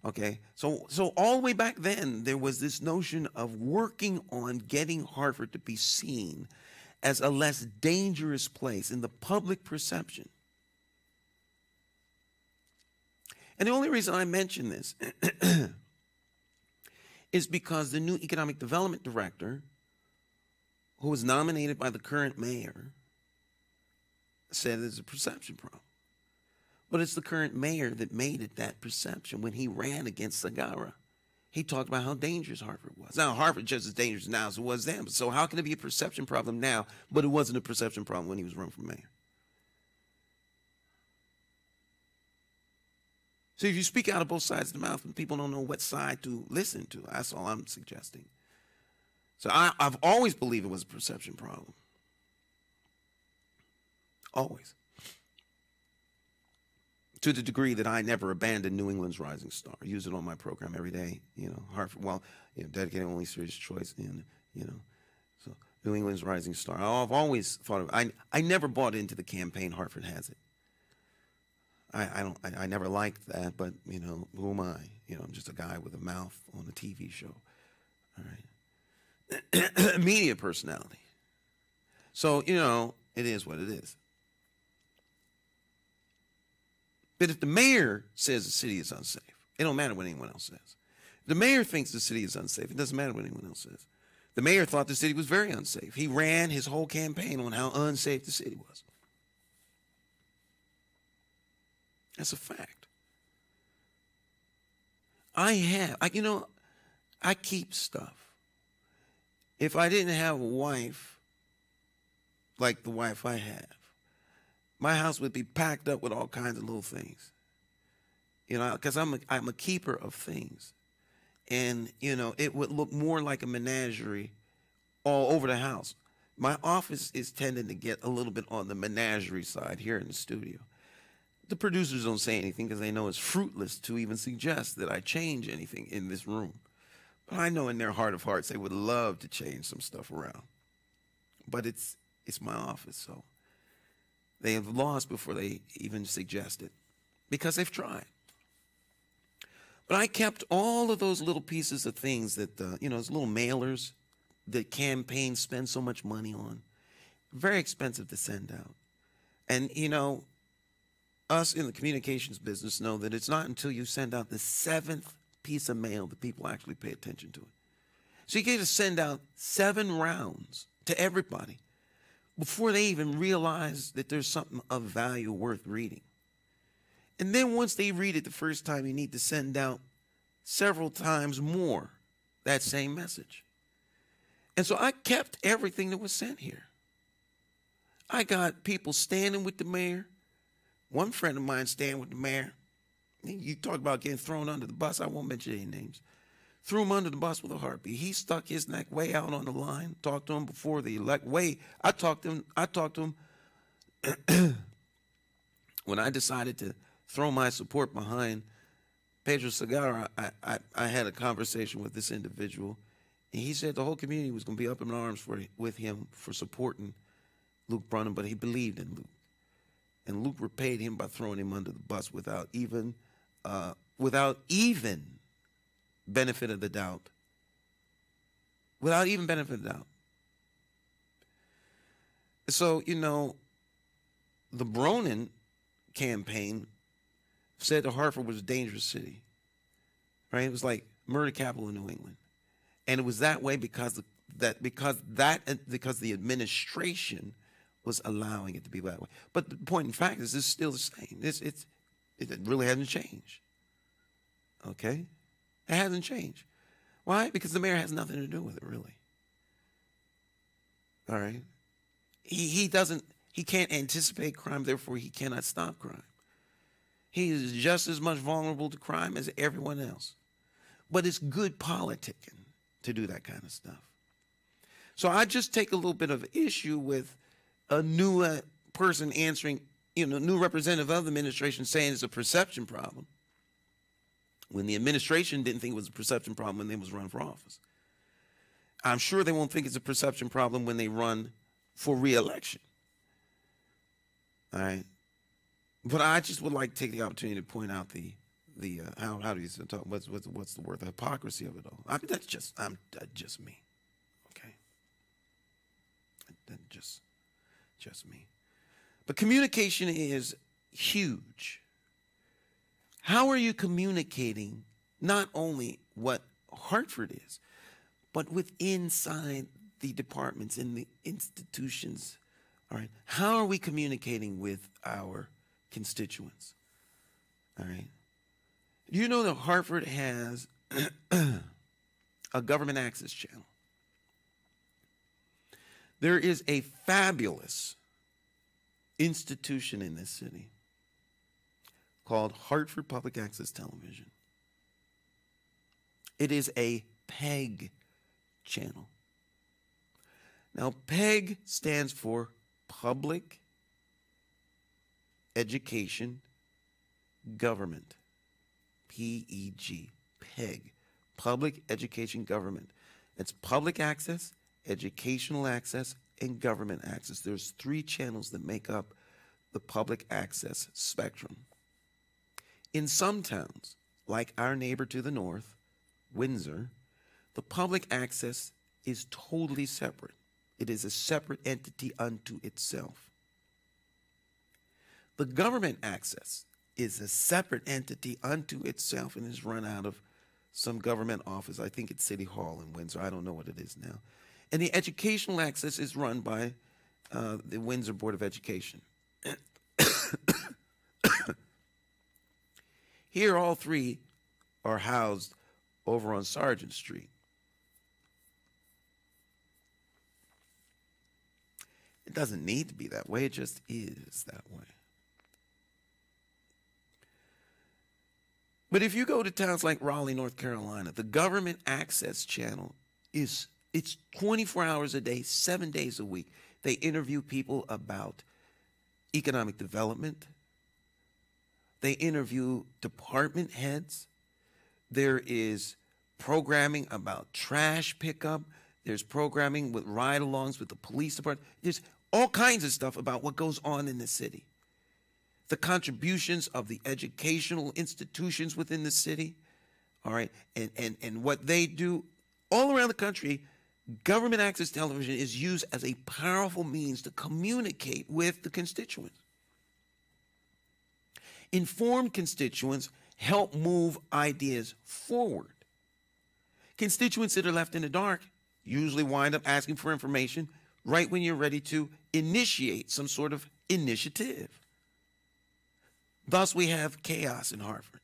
Okay, so all the way back then, there was this notion of working on getting Hartford to be seen as a less dangerous place in the public perception. And the only reason I mention this is because the new economic development director, who was nominated by the current mayor, said it's a perception problem. But it's the current mayor that made it that perception when he ran against Segarra. He talked about how dangerous Hartford was. Now, Hartford just as dangerous now as it was then. So how can it be a perception problem now, but it wasn't a perception problem when he was running for mayor? So if you speak out of both sides of the mouth, and people don't know what side to listen to, that's all I'm suggesting. So I've always believed it was a perception problem. Always. To the degree that I never abandoned New England's Rising Star. I use it on my program every day. Hartford, dedicated only serious choice. So New England's Rising Star. I've always thought of I never bought into the campaign Hartford has it. I never liked that, but who am I? I'm just a guy with a mouth on a TV show. All right. Media personality. So, it is what it is. But if the mayor says the city is unsafe, it don't matter what anyone else says. If the mayor thinks the city is unsafe, it doesn't matter what anyone else says. The mayor thought the city was very unsafe. He ran his whole campaign on how unsafe the city was. That's a fact. I keep stuff. If I didn't have a wife like the wife I have, my house would be packed up with all kinds of little things. Because I'm a keeper of things. And, it would look more like a menagerie all over the house. My office is tending to get a little bit on the menagerie side here in the studio. The producers don't say anything because they know it's fruitless to even suggest that I change anything in this room. But I know in their heart of hearts they would love to change some stuff around. But it's my office, so they have lost before they even suggest it because they've tried. But I kept all of those little pieces of things that, those little mailers that campaigns spend so much money on. Very expensive to send out. And, us in the communications business know that it's not until you send out the 7th piece of mail that people actually pay attention to it. So you get to send out 7 rounds to everybody before they even realize that there's something of value worth reading. And then once they read it the first time, you need to send out several times more that same message. And so I kept everything that was sent here. I got people standing with the mayor. One friend of mine standing with the mayor. You talk about getting thrown under the bus. I won't mention any names. Threw him under the bus with a heartbeat. He stuck his neck way out on the line. Talked to him before the election. I talked to him when I decided to throw my support behind Pedro Segarra. I had a conversation with this individual, and he said the whole community was going to be up in arms with him for supporting Luke Brunham, but he believed in Luke. And Luke repaid him by throwing him under the bus without even benefit of the doubt. Without even benefit of the doubt. So, the Bronin campaign said that Hartford was a dangerous city. Right? It was like murder capital in New England. And it was that way because the administration was allowing it to be that way. But the point in fact is it's still the same. It really hasn't changed. Okay? It hasn't changed. Why? Because the mayor has nothing to do with it, really. All right? He can't anticipate crime, therefore he cannot stop crime. He is just as much vulnerable to crime as everyone else. But it's good politicking to do that kind of stuff. So I just take a little bit of issue with a new person answering, new representative of the administration saying it's a perception problem, when the administration didn't think it was a perception problem when they was running for office. I'm sure they won't think it's a perception problem when they run for re-election. All right, but I just would like to take the opportunity to point out the how do you talk? What's the word? The hypocrisy of it all. That's just me. Okay, that's just me. But communication is huge. How are you communicating not only what Hartford is, but with inside the departments and the institutions? All right. How are we communicating with our constituents? All right. You know that Hartford has a government access channel. There is a fabulous institution in this city called Hartford Public Access Television. It is a PEG channel. Now, PEG stands for Public Education Government. P-E-G. PEG. Public Education Government. It's public access, educational access, and government access. There's 3 channels that make up the public access spectrum. In some towns, like our neighbor to the north, Windsor, the public access is totally separate. It is a separate entity unto itself. The government access is a separate entity unto itself and is run out of some government office. I think it's City Hall in Windsor. I don't know what it is now. And the educational access is run by the Windsor Board of Education. Here, all 3 are housed over on Sargent Street. It doesn't need to be that way. It just is that way. But if you go to towns like Raleigh, North Carolina, the government access channel it's 24 hours a day, 7 days a week. They interview people about economic development, They interview department heads. There is programming about trash pickup. There's programming with ride-alongs with the police department. There's all kinds of stuff about what goes on in the city. The contributions of the educational institutions within the city, all right, and what they do all around the country. Government access television is used as a powerful means to communicate with the constituents. Informed constituents help move ideas forward. Constituents that are left in the dark usually wind up asking for information right when you're ready to initiate some sort of initiative. Thus, we have chaos in Hartford.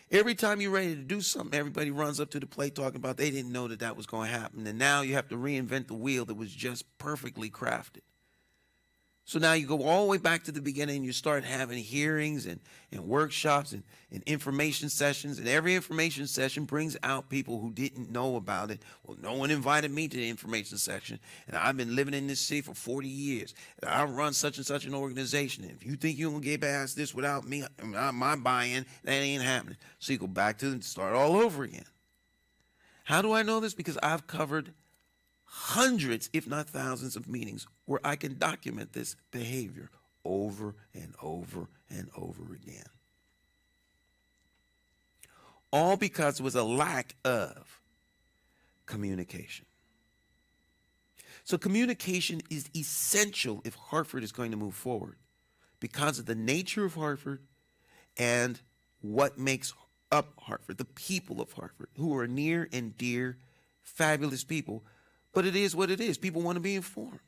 Every time you're ready to do something, everybody runs up to the plate talking about they didn't know that that was going to happen. And now you have to reinvent the wheel that was just perfectly crafted. So now you go all the way back to the beginning. You start having hearings and workshops and information sessions. And every information session brings out people who didn't know about it. Well, no one invited me to the information section. And I've been living in this city for 40 years. And I run such and such an organization. And if you think you're going to get past this without me, my buy-in, that ain't happening. So you go back to it and start all over again. How do I know this? Because I've covered hundreds, if not thousands, of meetings where I can document this behavior over and over and over again. All because it was a lack of communication. So communication is essential if Hartford is going to move forward because of the nature of Hartford and what makes up Hartford, the people of Hartford, who are near and dear, fabulous people. But it is what it is. People want to be informed.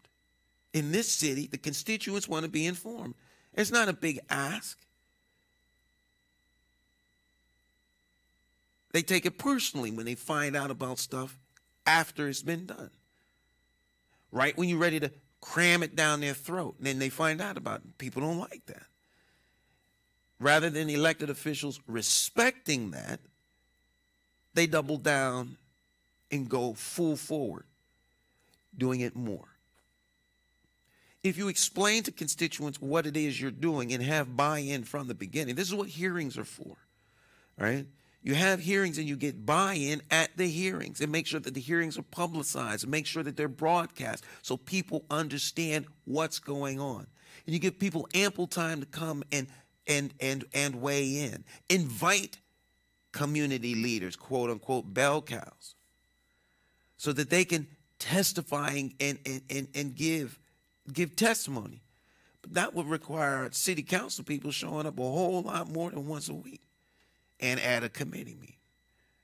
In this city, the constituents want to be informed. It's not a big ask. They take it personally when they find out about stuff after it's been done. Right when you're ready to cram it down their throat, and then they find out about it. People don't like that. Rather than elected officials respecting that, they double down and go full forward, doing it more. If you explain to constituents what it is you're doing and have buy-in from the beginning, this is what hearings are for, right? You have hearings and you get buy-in at the hearings and make sure that the hearings are publicized and make sure that they're broadcast so people understand what's going on. And you give people ample time to come and weigh in. Invite community leaders, quote unquote, bell cows, so that they can testify and give testimony. But that would require city council people showing up a whole lot more than once a week and at a committee meeting.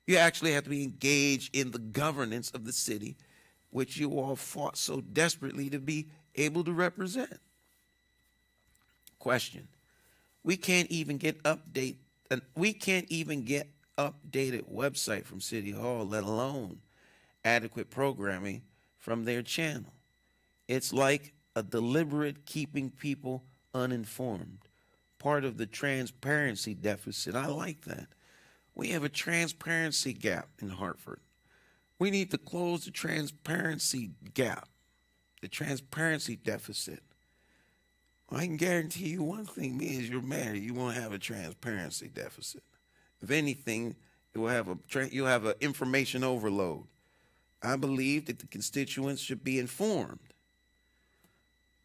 You actually have to be engaged in the governance of the city, which you all fought so desperately to be able to represent. Question. We can't even get updated website from City Hall, let alone adequate programming from their channel. It's like a deliberate keeping people uninformed. Part of the transparency deficit. I like that. We have a transparency gap in Hartford. We need to close the transparency gap, the transparency deficit. I can guarantee you one thing, me as your mayor, you won't have a transparency deficit. If anything, you'll have an information overload. I believe that the constituents should be informed.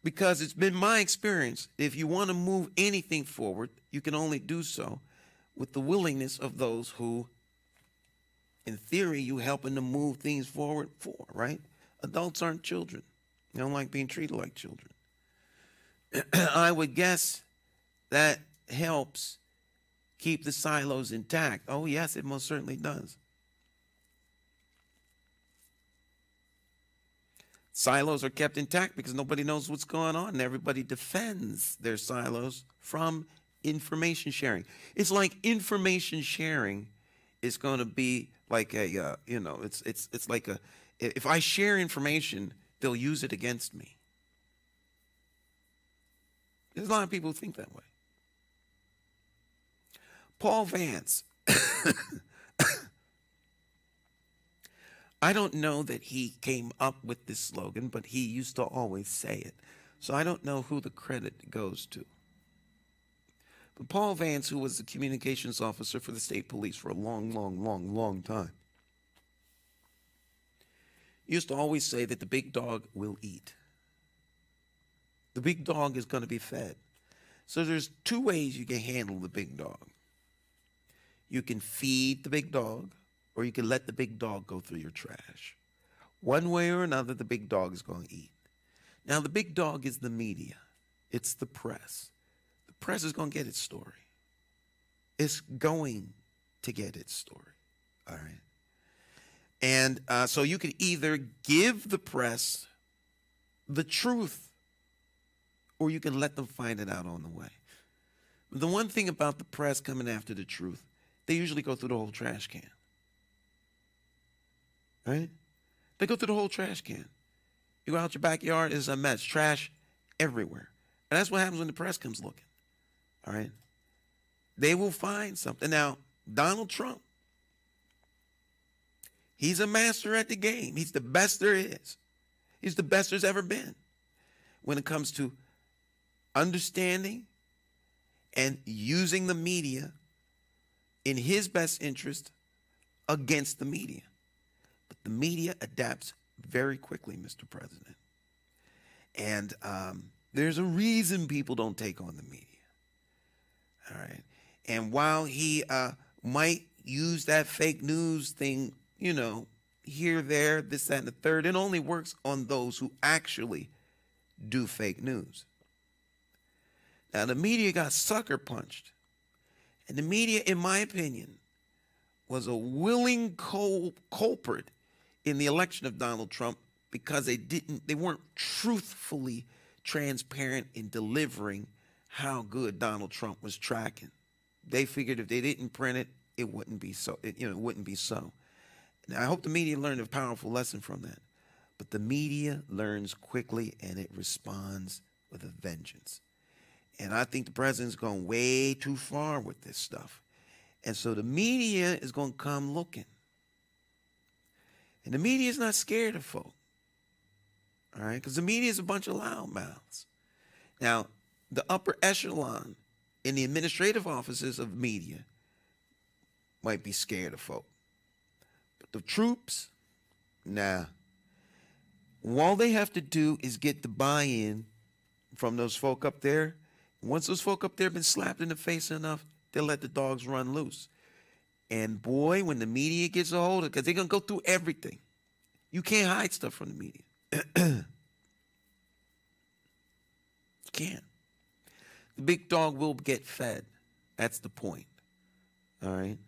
Because it's been my experience, if you want to move anything forward, you can only do so with the willingness of those who, in theory, you helping to move things forward for, right? Adults aren't children. They don't like being treated like children. I would guess that helps keep the silos intact. Oh, yes, it most certainly does. Silos are kept intact because nobody knows what's going on, and everybody defends their silos from information sharing. It's like information sharing is going to be like a, it's like a, if I share information, they'll use it against me. There's a lot of people who think that way. Paul Vance. I don't know that he came up with this slogan, but he used to always say it. So I don't know who the credit goes to. But Paul Vance, who was the communications officer for the state police for a long time, used to always say that the big dog will eat. The big dog is going to be fed. So there's two ways you can handle the big dog. You can feed the big dog, or you can let the big dog go through your trash. One way or another, the big dog is going to eat. Now, the big dog is the media. It's the press. The press is going to get its story. It's going to get its story. All right. And so you can either give the press the truth, or you can let them find it out on the way. The one thing about the press coming after the truth, they usually go through the whole trash can. Right? They go through the whole trash can. You go out your backyard, it's a mess. Trash everywhere. And that's what happens when the press comes looking. All right? They will find something. Now, Donald Trump, he's a master at the game. He's the best there is. He's the best there's ever been when it comes to understanding and using the media in his best interest against the media. But the media adapts very quickly, Mr. President. And there's a reason people don't take on the media. All right. And while he might use that fake news thing, you know, here, there, this, that, and the third, it only works on those who actually do fake news. Now, the media got sucker punched. And the media, in my opinion, was a willing culprit in the election of Donald Trump because they weren't truthfully transparent in delivering how good Donald Trump was tracking. They figured if they didn't print it, it wouldn't be so. It wouldn't be so. Now, I hope the media learned a powerful lesson from that. But the media learns quickly and it responds with a vengeance. And I think the president's gone way too far with this stuff. And so the media is going to come looking. And the media is not scared of folk. All right? Because the media is a bunch of loudmouths. Now, the upper echelon in the administrative offices of media might be scared of folk. But the troops, nah. All they have to do is get the buy-in from those folk up there. Once those folk up there have been slapped in the face enough, they'll let the dogs run loose. And boy, when the media gets a hold of it, because they're going to go through everything. You can't hide stuff from the media. You can't. The big dog will get fed. That's the point. All right?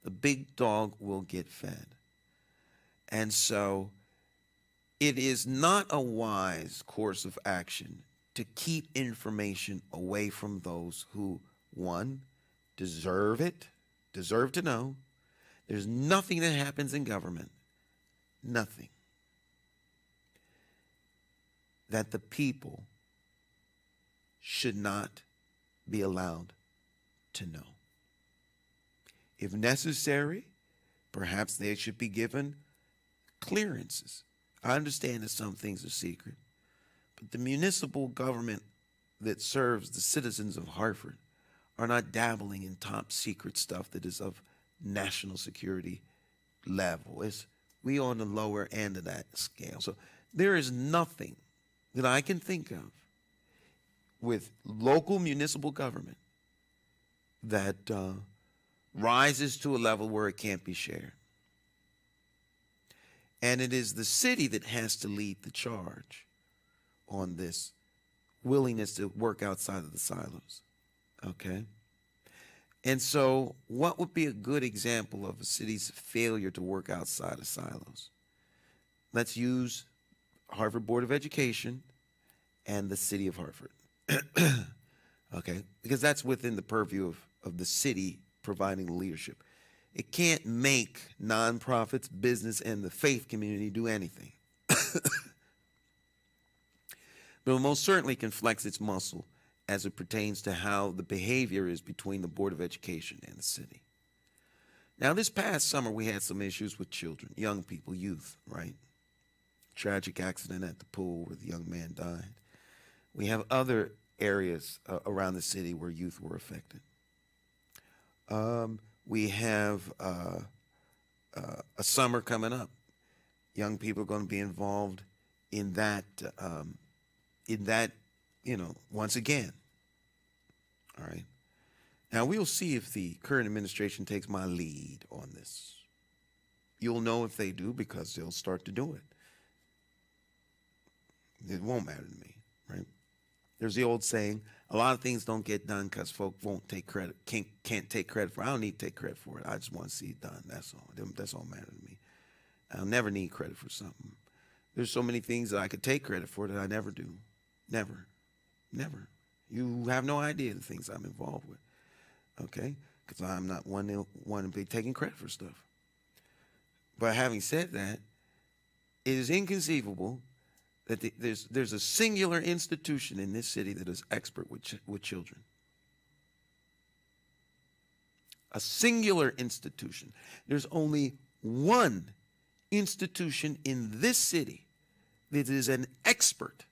The big dog will get fed. And so it is not a wise course of action to keep information away from those who, one, deserve to know. There's nothing that happens in government, nothing, that the people should not be allowed to know. If necessary, perhaps they should be given clearances. I understand that some things are secret, but the municipal government that serves the citizens of Hartford are not dabbling in top secret stuff that is of national security level. We on the lower end of that scale. So there is nothing that I can think of with local municipal government that rises to a level where it can't be shared. And it is the city that has to lead the charge on this willingness to work outside of the silos. Okay? And so what would be a good example of a city's failure to work outside of silos? Let's use Harvard Board of Education and the city of Hartford. Okay? Because that's within the purview of the city providing the leadership. It can't make nonprofits, business, and the faith community do anything. But it most certainly can flex its muscle as it pertains to how the behavior is between the Board of Education and the city. Now, this past summer, we had some issues with children, young people, youth, right? Tragic accident at the pool where the young man died. We have other areas around the city where youth were affected. We have a summer coming up. Young people are going to be involved in that. Once again. All right. Now we'll see if the current administration takes my lead on this. You'll know if they do because they'll start to do it. It won't matter to me, right? There's the old saying, a lot of things don't get done because folk won't take credit, can't take credit for it. I don't need to take credit for it. I just want to see it done. That's all. That's all matter to me. I'll never need credit for something. There's so many things that I could take credit for that I never do. Never. Never. You have no idea the things I'm involved with. Okay? Because I'm not one to be taking credit for stuff. But having said that, it is inconceivable that there's a singular institution in this city that is expert with children. A singular institution. There's only one institution in this city that is an expert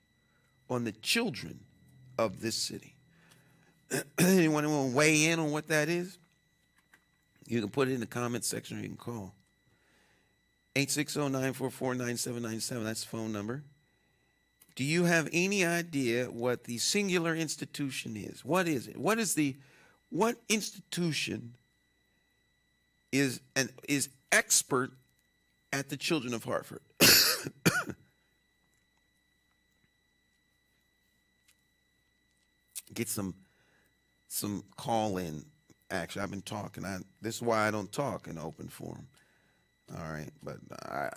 on the children of this city. Anyone want to weigh in on what that is? You can put it in the comment section or you can call. 860-944-9797. That's the phone number. Do you have any idea what the singular institution is? What is it? What institution is expert at the children of Hartford? Get some call-in action. I've been talking. This is why I don't talk in open forum. All right, but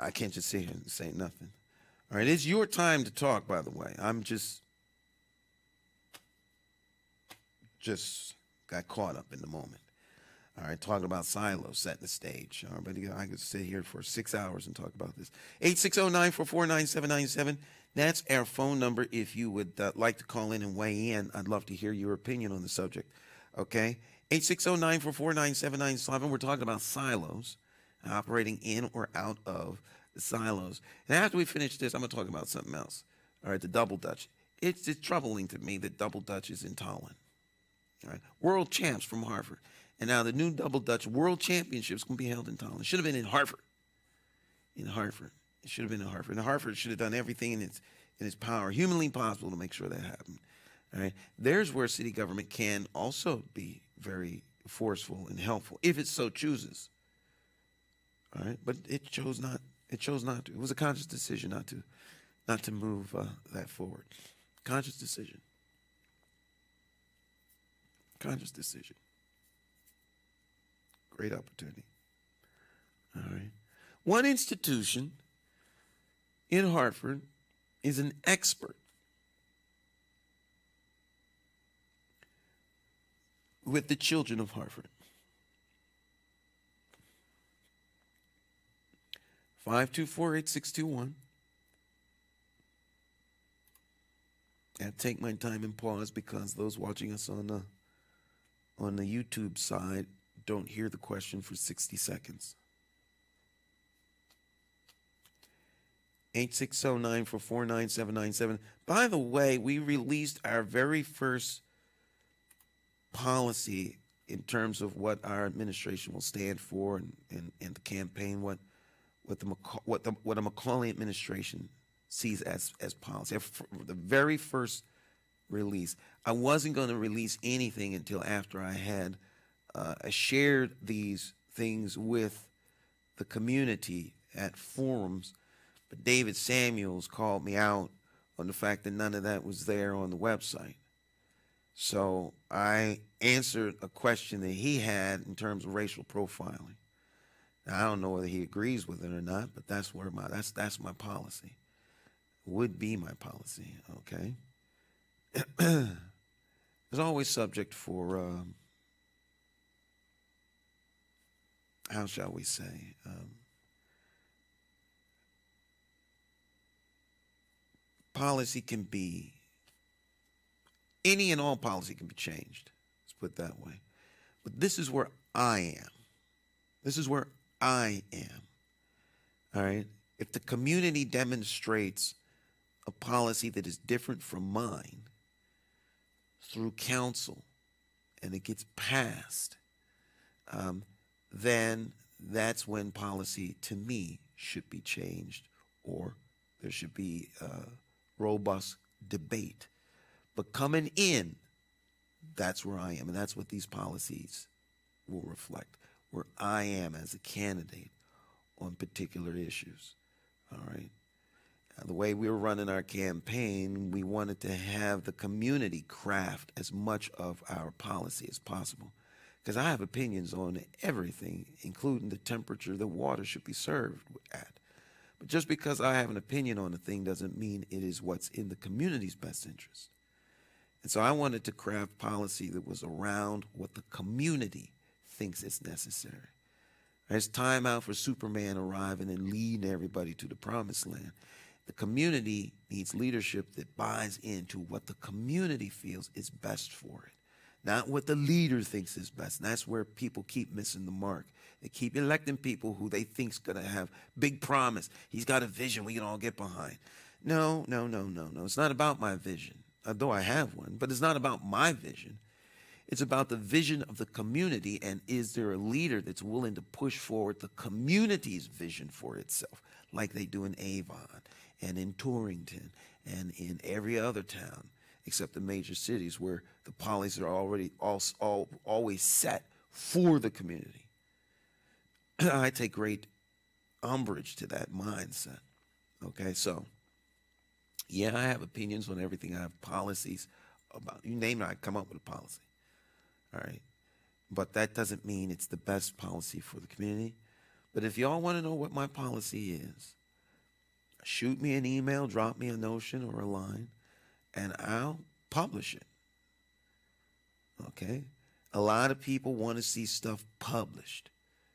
I can't just sit here and say nothing. All right, it's your time to talk, by the way. I'm just got caught up in the moment. All right, talking about silos, setting the stage. All right, but I could sit here for 6 hours and talk about this. 860-944-9797. That's our phone number. If you would like to call in and weigh in, I'd love to hear your opinion on the subject. Okay, 860-944-9797. We're talking about silos, operating in or out of the silos. And after we finish this, I'm going to talk about something else. All right, the double dutch. It's troubling to me that double dutch is in Tallinn. All right, world champs from Hartford. And now the new double dutch world championships can be held in Tallinn. It should have been in Hartford. In Hartford. It should have been in Hartford. And Hartford should have done everything in its power, humanly possible, to make sure that happened. All right. There's where city government can also be very forceful and helpful, if it so chooses. All right. But it chose not. It chose not to. It was a conscious decision not to move that forward. Conscious decision. Conscious decision. Great opportunity. All right. One institution in Hartford is an expert with the children of Hartford. 524-8621. I take my time and pause because those watching us on the YouTube side don't hear the question for 60 seconds. 860-944-9797. By the way, we released our very first policy in terms of what our administration will stand for and the campaign, what a McCauley administration sees as policy. The very first release. I wasn't going to release anything until after I had shared these things with the community at forums. But David Samuels called me out on the fact that none of that was there on the website. So I answered a question that he had in terms of racial profiling. Now, I don't know whether he agrees with it or not, but that's where that's my policy. Would be my policy, okay? It's always subject for, how shall we say, policy can be, any and all policy can be changed. Let's put it that way. But this is where I am. This is where I am. All right? If the community demonstrates a policy that is different from mine, through council and it gets passed, then that's when policy, to me, should be changed, or there should be robust debate. But coming in, that's where I am, and that's what these policies will reflect, where I am as a candidate on particular issues. All right. The way we were running our campaign, we wanted to have the community craft as much of our policy as possible, because I have opinions on everything, including the temperature the water should be served at. But just because I have an opinion on a thing doesn't mean it is what's in the community's best interest. And so I wanted to craft policy that was around what the community thinks is necessary. There's time out for Superman arriving and leading everybody to the promised land. The community needs leadership that buys into what the community feels is best for it, not what the leader thinks is best. And that's where people keep missing the mark. They keep electing people who they think's going to have big promise. He's got a vision we can all get behind. No. It's not about my vision, although I have one, but it's not about my vision. It's about the vision of the community, and is there a leader that's willing to push forward the community's vision for itself, like they do in Avon and in Torrington and in every other town except the major cities, where the policies are already always set for the community. I take great umbrage to that mindset. Okay, so yeah, I have opinions on everything. I have policies about, you name it, I come up with a policy. All right, but that doesn't mean it's the best policy for the community. But if y'all want to know what my policy is, shoot me an email, drop me a notion or a line, and I'll publish it. Okay? A lot of people want to see stuff published.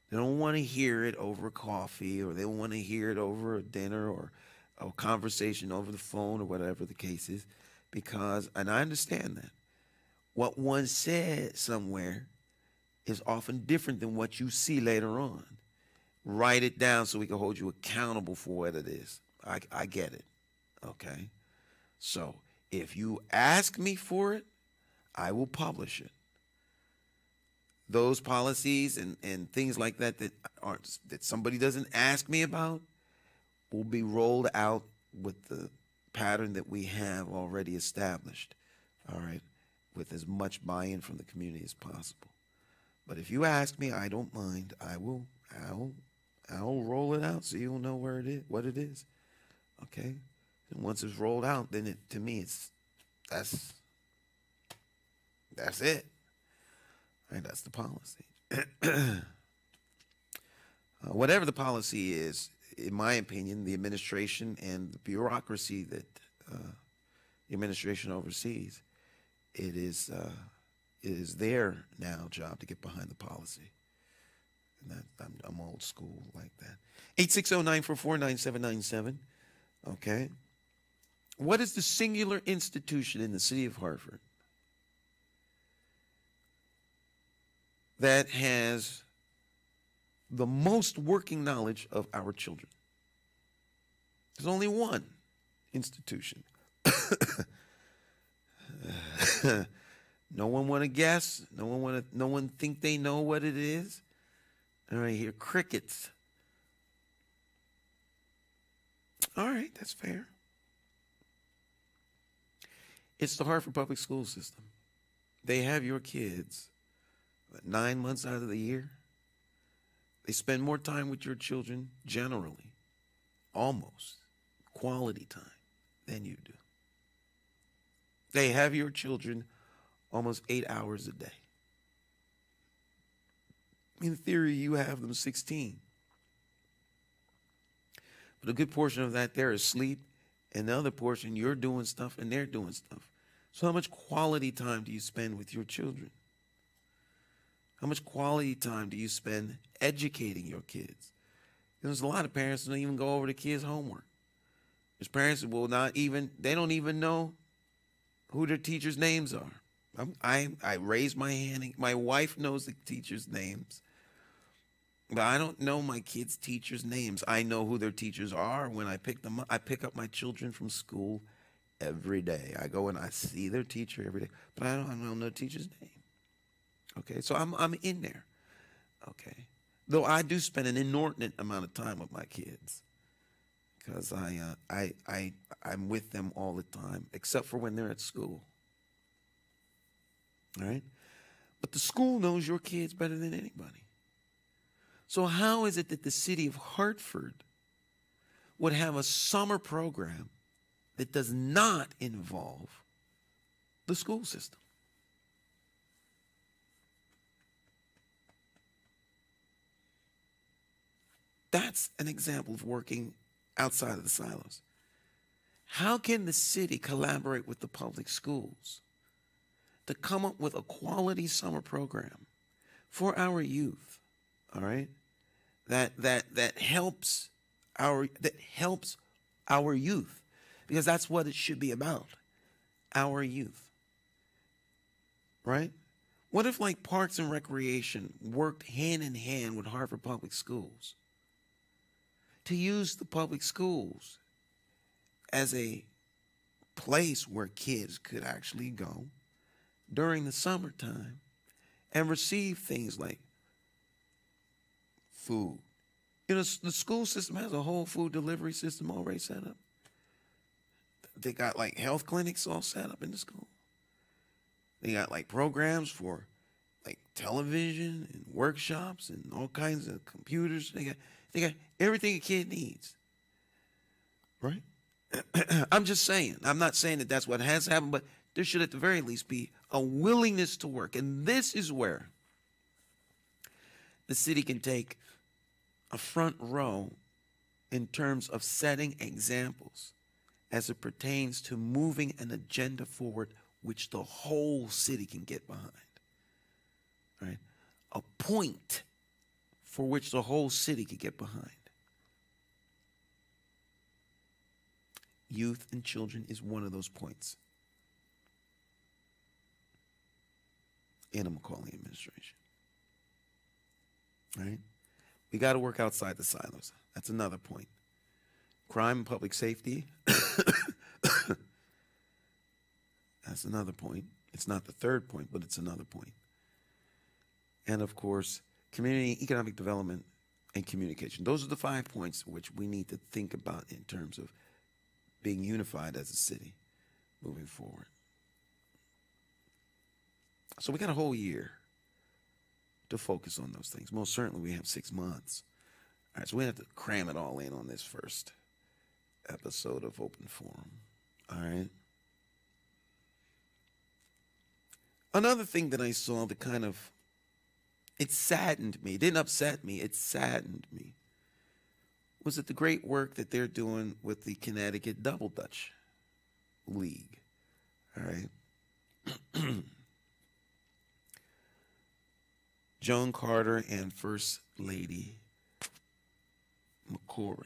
They don't want to hear it over coffee, or they don't want to hear it over a dinner or a conversation over the phone or whatever the case is, because, and I understand that, what one said somewhere is often different than what you see later on. Write it down so we can hold you accountable for what it is. I get it. Okay? So if you ask me for it, I will publish it. Those policies and things like that that somebody doesn't ask me about will be rolled out with the pattern that we have already established. All right? With as much buy-in from the community as possible. But if you ask me, I don't mind. I'll roll it out so you'll know where it is, what it is. Okay? And once it's rolled out, then to me that's it. All right, that's the policy. Whatever the policy is, in my opinion, the administration and the bureaucracy that the administration oversees, it is their now job to get behind the policy. And I'm old school like that. 860-944-9797. Okay. What is the singular institution in the city of Hartford that has the most working knowledge of our children? There's only one institution. No one want to guess. No one think they know what it is. All right, here, crickets. All right, that's fair. It's the Hartford Public School System. They have your kids 9 months out of the year. They spend more time with your children, generally, almost, quality time, than you do. They have your children almost 8 hours a day. In theory, you have them 16. But a good portion of that, they're asleep, and the other portion, you're doing stuff and they're doing stuff. So how much quality time do you spend with your children? How much quality time do you spend educating your kids? There's a lot of parents that don't even go over the kids' homework. There's parents that will not even, they don't even know who their teachers' names are. I raise my hand. My wife knows the teachers' names. But I don't know my kids' teachers' names. I know who their teachers are when I pick them up. I pick up my children from school every day. I go and I see their teacher every day, but I don't know the teacher's name. Okay, so I'm in there. Okay, though I do spend an inordinate amount of time with my kids because I'm with them all the time, except for when they're at school. All right, but the school knows your kids better than anybody. So how is it that the city of Hartford would have a summer program that does not involve the school system? That's an example of working outside of the silos. How can the city collaborate with the public schools to come up with a quality summer program for our youth? All right, that helps our youth, because that's what it should be about, our youth. Right? What if like Parks and Recreation worked hand in hand with Hartford Public Schools to use the public schools as a place where kids could actually go during the summertime and receive things like food. You know, the school system has a whole food delivery system already set up. They got like health clinics all set up in the school. They got like programs for like television and workshops and all kinds of computers. They got everything a kid needs. Right? I'm just saying. I'm not saying that that's what has happened, but there should at the very least be a willingness to work. And this is where the city can take a front row in terms of setting examples as it pertains to moving an agenda forward which the whole city can get behind. Right? A point for which the whole city could get behind. Youth and children is one of those points in a McCauley administration. Right? We got to work outside the silos. That's another point. Crime and public safety. That's another point. It's not the third point, but it's another point. And of course, community, economic development, and communication. Those are the 5 points which we need to think about in terms of being unified as a city moving forward. So we got a whole year to focus on those things. Most certainly we have 6 months. All right, so we have to cram it all in on this first episode of Open Forum. All right. Another thing that I saw that kind of, it saddened me, it didn't upset me, it saddened me, was that the great work that they're doing with the Connecticut Double Dutch League. All right. Joan Carter and First Lady McCauley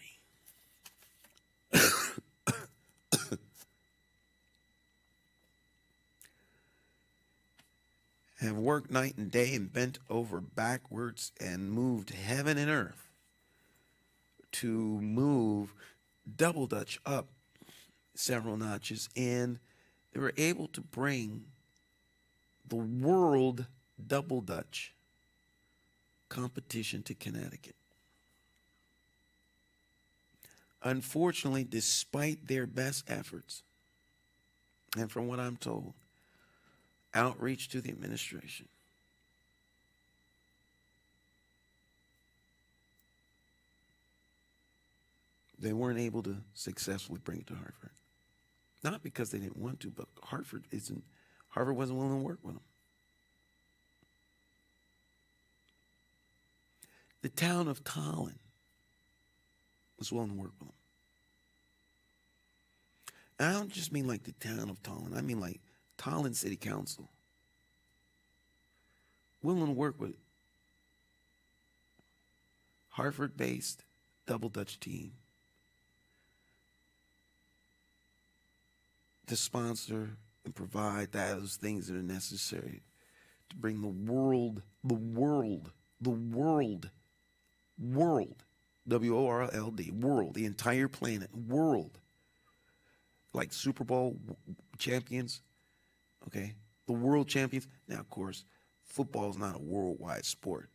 have worked night and day and bent over backwards and moved heaven and earth to move Double Dutch up several notches, and they were able to bring the world Double Dutch competition to Connecticut. Unfortunately, despite their best efforts, and from what I'm told, outreach to the administration, they weren't able to successfully bring it to Hartford. Not because they didn't want to, but Hartford wasn't willing to work with them. The town of Tallinn was willing to work with them. And I don't just mean like the town of Tallinn. I mean like Tallinn City Council. Willing to work with Hartford-based Double Dutch team to sponsor and provide those things that are necessary to bring the world, W-O-R-L-D, world, the entire planet, world, like Super Bowl champions, okay? The world champions. Now, of course, football is not a worldwide sport,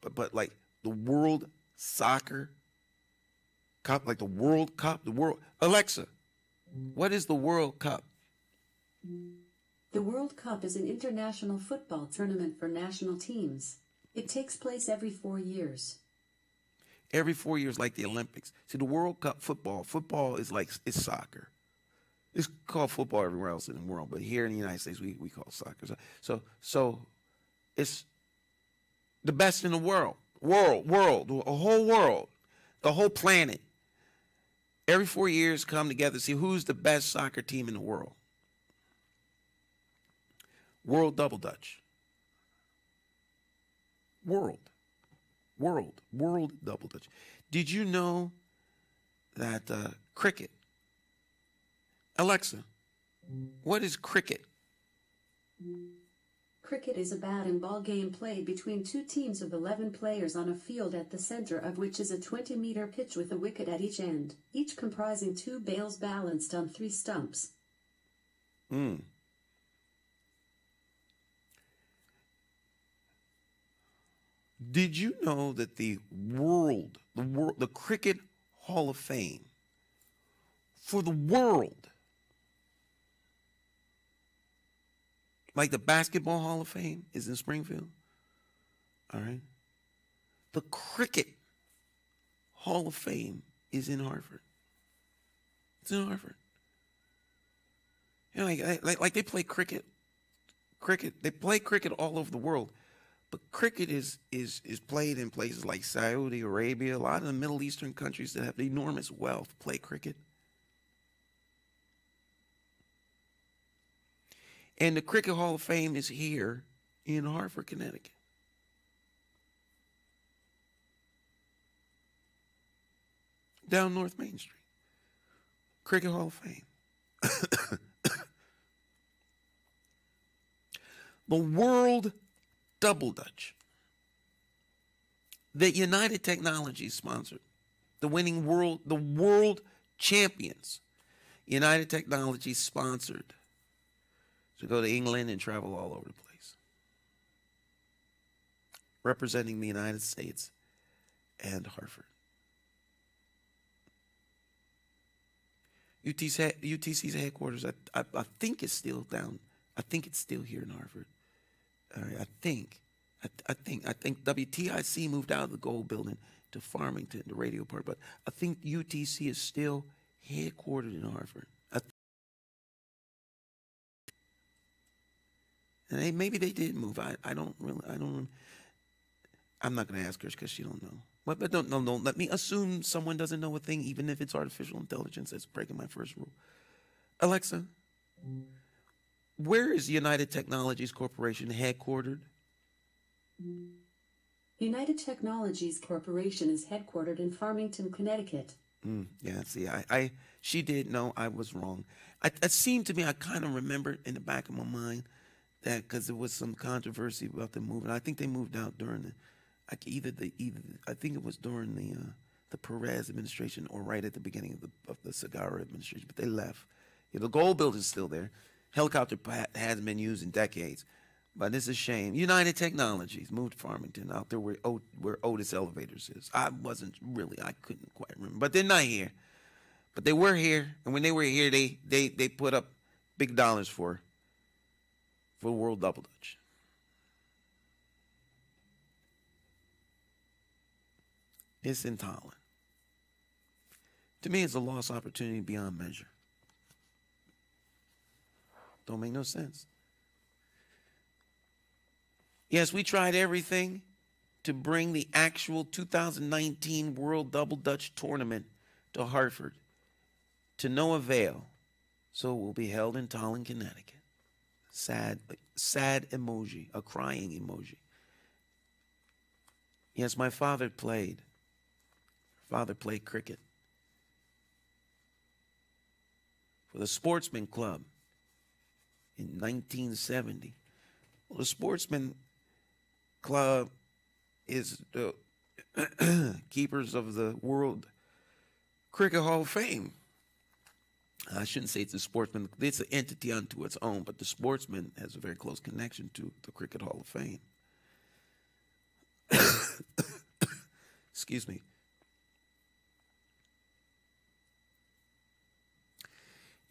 but like the World Soccer Cup, like the World Cup, the world. Alexa, what is the World Cup? The World Cup is an international football tournament for national teams. It takes place every 4 years. Every 4 years, like the Olympics. See, the World Cup football is like, it's soccer. It's called football everywhere else in the world, but here in the United States, we call it soccer. So it's the best in the world, a whole world, the whole planet. Every 4 years come together to see who's the best soccer team in the world. World Double Dutch. World Double Dutch. Did you know that cricket? Alexa, what is cricket? Cricket is a bat and ball game played between two teams of 11 players on a field at the center of which is a 20-meter pitch with a wicket at each end, each comprising 2 bails balanced on 3 stumps. Did you know that the Cricket Hall of Fame for the world, like the Basketball Hall of Fame is in Springfield, all right? The Cricket Hall of Fame is in Hartford. It's in Hartford. You know, like they play cricket. They play cricket all over the world. But cricket is played in places like Saudi Arabia. A lot of the Middle Eastern countries that have enormous wealth play cricket. And the Cricket Hall of Fame is here in Hartford, Connecticut. Down North Main Street. Cricket Hall of Fame. The World Double Dutch that United Technologies sponsored, the world champions, United Technologies sponsored to go to England and travel all over the place, representing the United States and Hartford. UTC's headquarters, I think it's still down. I think it's still here in Hartford. I think WTIC moved out of the Gold Building to Farmington, the radio part, but I think UTC is still headquartered in Hartford. And maybe they did move. I'm not going to ask her because she don't know. But don't let me assume someone doesn't know a thing, even if it's artificial intelligence. That's breaking my first rule. Alexa, where is United Technologies Corporation headquartered? United Technologies Corporation is headquartered in Farmington, Connecticut. Yeah, see, she did know I was wrong. It seemed to me, I kind of remembered in the back of my mind that because there was some controversy about them moving. I think they moved out during I think it was during the Perez administration or right at the beginning of the Segarra administration, but they left. The Gold Building's still there. Helicopter pad hasn't been used in decades, but it's a shame. United Technologies moved to Farmington, out there where Otis Elevators is. I couldn't quite remember, but they're not here. But they were here, and when they were here, they put up big dollars for World Double Dutch. It's intolerant. To me, it's a lost opportunity beyond measure. Don't make no sense. Yes, we tried everything to bring the actual 2019 World Double Dutch Tournament to Hartford, to no avail. So it will be held in Tallinn, Connecticut. Sad emoji, a crying emoji. Yes, my father played. Father played cricket for the Sportsman Club in 1970. Well, the Sportsman Club is the keepers of the World Cricket Hall of Fame. I shouldn't say it's a sportsman. It's an entity unto its own, but the sportsman has a very close connection to the Cricket Hall of Fame. Excuse me.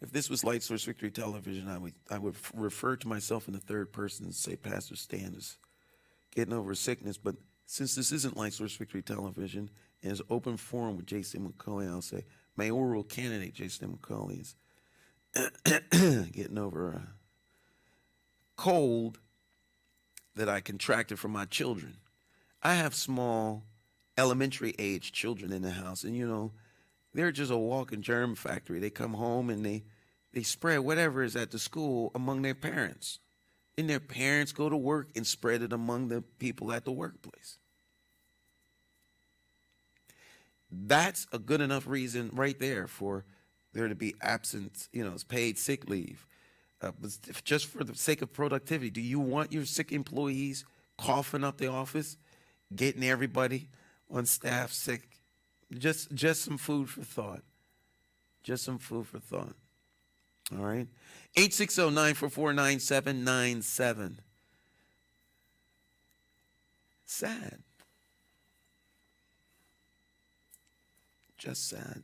If this was Light Source Victory Television, I would refer to myself in the third person and say Pastor Stan is getting over sickness. But since this isn't Light Source Victory Television and it's open forum with Jason McCauley, I'll say mayoral candidate Jason McCauley is getting over a cold that I contracted from my children. I have small elementary age children in the house, and you know, they're just a walking germ factory. They come home and they spread whatever is at the school among their parents. And their parents go to work and spread it among the people at the workplace. That's a good enough reason right there for there to be absent, you know, paid sick leave. But just for the sake of productivity, do you want your sick employees coughing up the office, getting everybody on staff sick? Just some food for thought. Just some food for thought. All right. 860-944-9797. Sad. Just sad.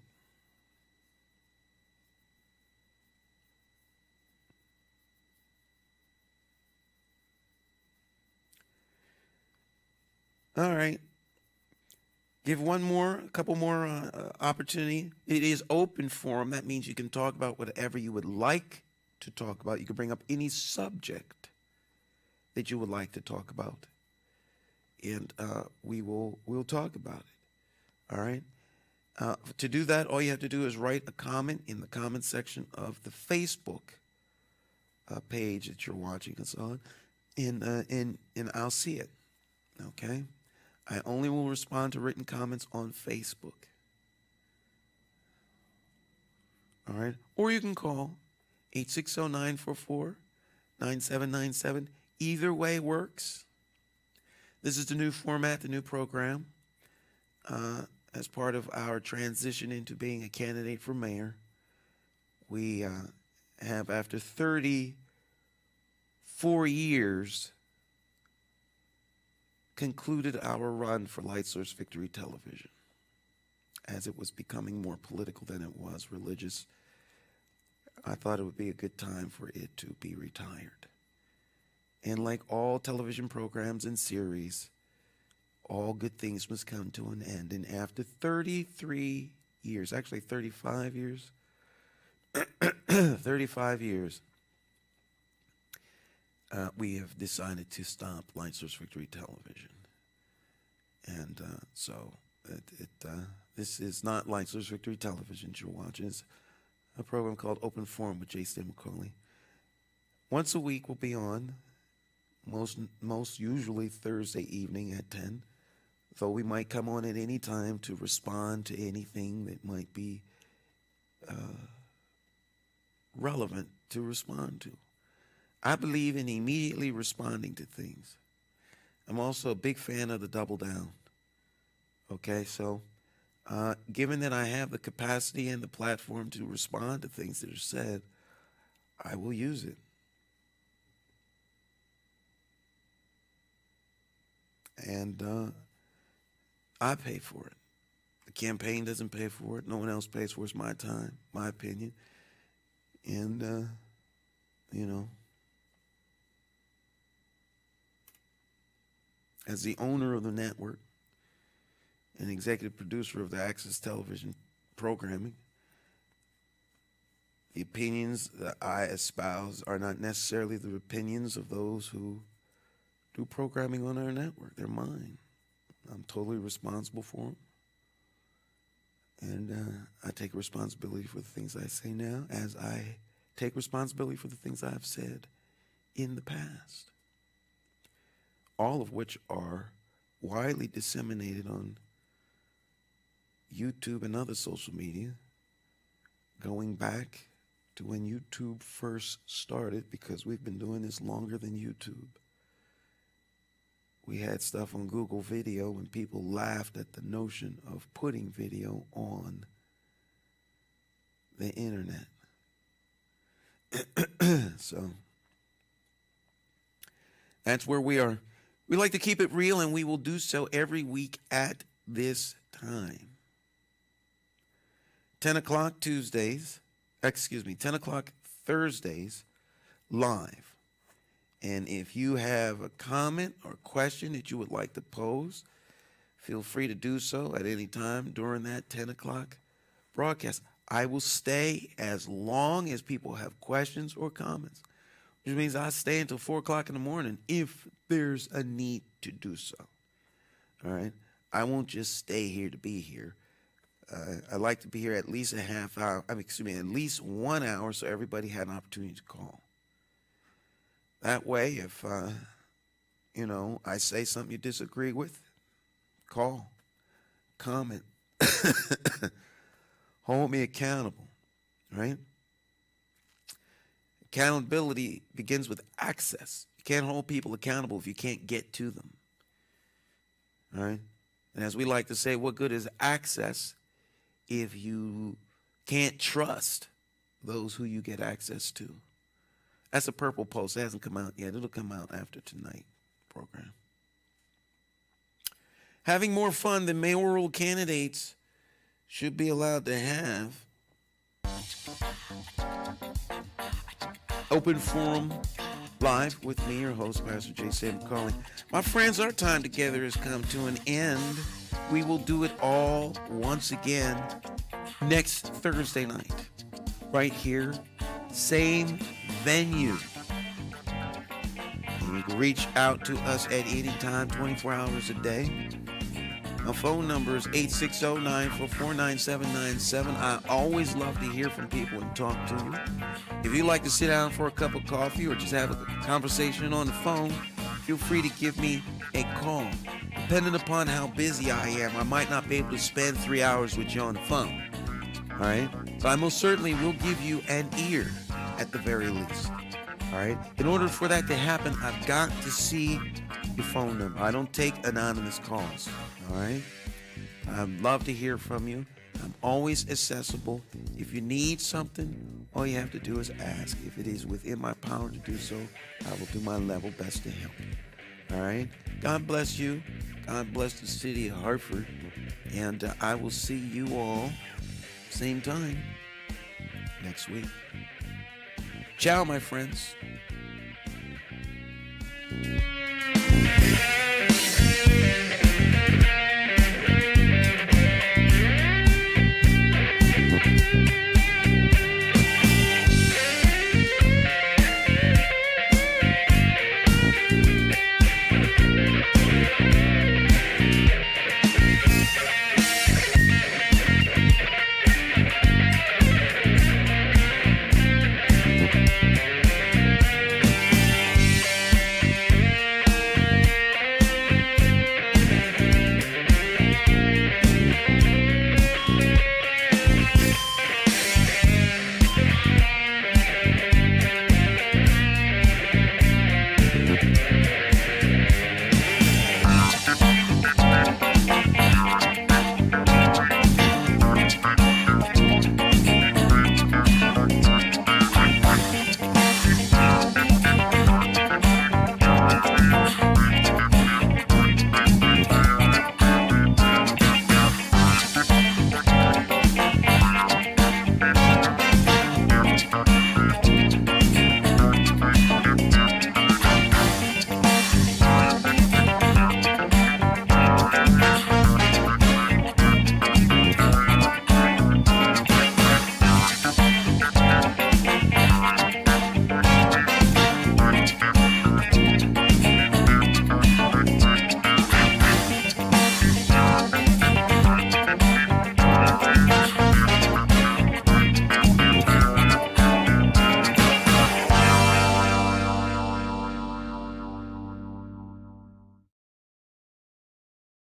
All right. Give a couple more opportunity. It is open forum. That means you can talk about whatever you would like to talk about. You can bring up any subject that you would like to talk about, and we'll talk about it. All right. To do that, all you have to do is write a comment in the comment section of the Facebook page that you're watching us on, and I'll see it. Okay. I only will respond to written comments on Facebook. All right. Or you can call 860-944-9797. Either way works. This is the new format, the new program. As part of our transition into being a candidate for mayor, we have, after 34 years, concluded our run for Light Source Victory Television, as it was becoming more political than it was religious. I thought it would be a good time for it to be retired. And like all television programs and series, all good things must come to an end. And after 33 years, actually 35 years, 35 years, we have decided to stop Light Source Victory Television. And so this is not Light Source Victory Television you're watching. It's a program called Open Forum with Jason McCauley. Once a week we'll be on, most usually Thursday evening at 10. Though we might come on at any time to respond to anything that might be relevant to respond to. I believe in immediately responding to things. I'm also a big fan of the double down. Okay, so given that I have the capacity and the platform to respond to things that are said, I will use it. And I pay for it. The campaign doesn't pay for it. No one else pays for it. It's my time, my opinion. And, you know, as the owner of the network and executive producer of the Access Television programming, the opinions that I espouse are not necessarily the opinions of those who do programming on our network. They're mine. I'm totally responsible for them. And I take responsibility for the things I say now, as I take responsibility for the things I've said in the past. All of which are widely disseminated on YouTube and other social media, going back to when YouTube first started, because we've been doing this longer than YouTube. We had stuff on Google Video and people laughed at the notion of putting video on the internet. So that's where we are. We like to keep it real, and we will do so every week at this time. 10 o'clock Tuesdays, 10 o'clock Thursdays, live. And if you have a comment or question that you would like to pose, feel free to do so at any time during that 10 o'clock broadcast. I will stay as long as people have questions or comments, which means I stay until 4 o'clock in the morning if there's a need to do so. All right? I won't just stay here to be here. I like to be here at least a half hour, at least 1 hour so everybody had an opportunity to call. That way, if, I say something you disagree with, call, comment, hold me accountable, right? Accountability begins with access. You can't hold people accountable if you can't get to them, all right? And as we like to say, what good is access if you can't trust those who you get access to? That's a purple post. It hasn't come out yet. It'll come out after tonight's program. Having more fun than mayoral candidates should be allowed to have. Open forum live with me, your host, Pastor J.C. McCauley. My friends, our time together has come to an end. We will do it all once again next Thursday night, right here, same venue. You can reach out to us at any time, 24 hours a day. My phone number is 860-944-9797. I always love to hear from people and talk to you. If you'd like to sit down for a cup of coffee or just have a conversation on the phone, feel free to give me a call. Depending upon how busy I am, I might not be able to spend 3 hours with you on the phone. All right? So I most certainly will give you an ear at the very least. All right? In order for that to happen, I've got to see your phone number. I don't take anonymous calls. All right? I'd love to hear from you. I'm always accessible. If you need something, all you have to do is ask. If it is within my power to do so, I will do my level best to help you. All right? God bless you. God bless the city of Hartford. And I will see you all same time next week. Ciao, my friends.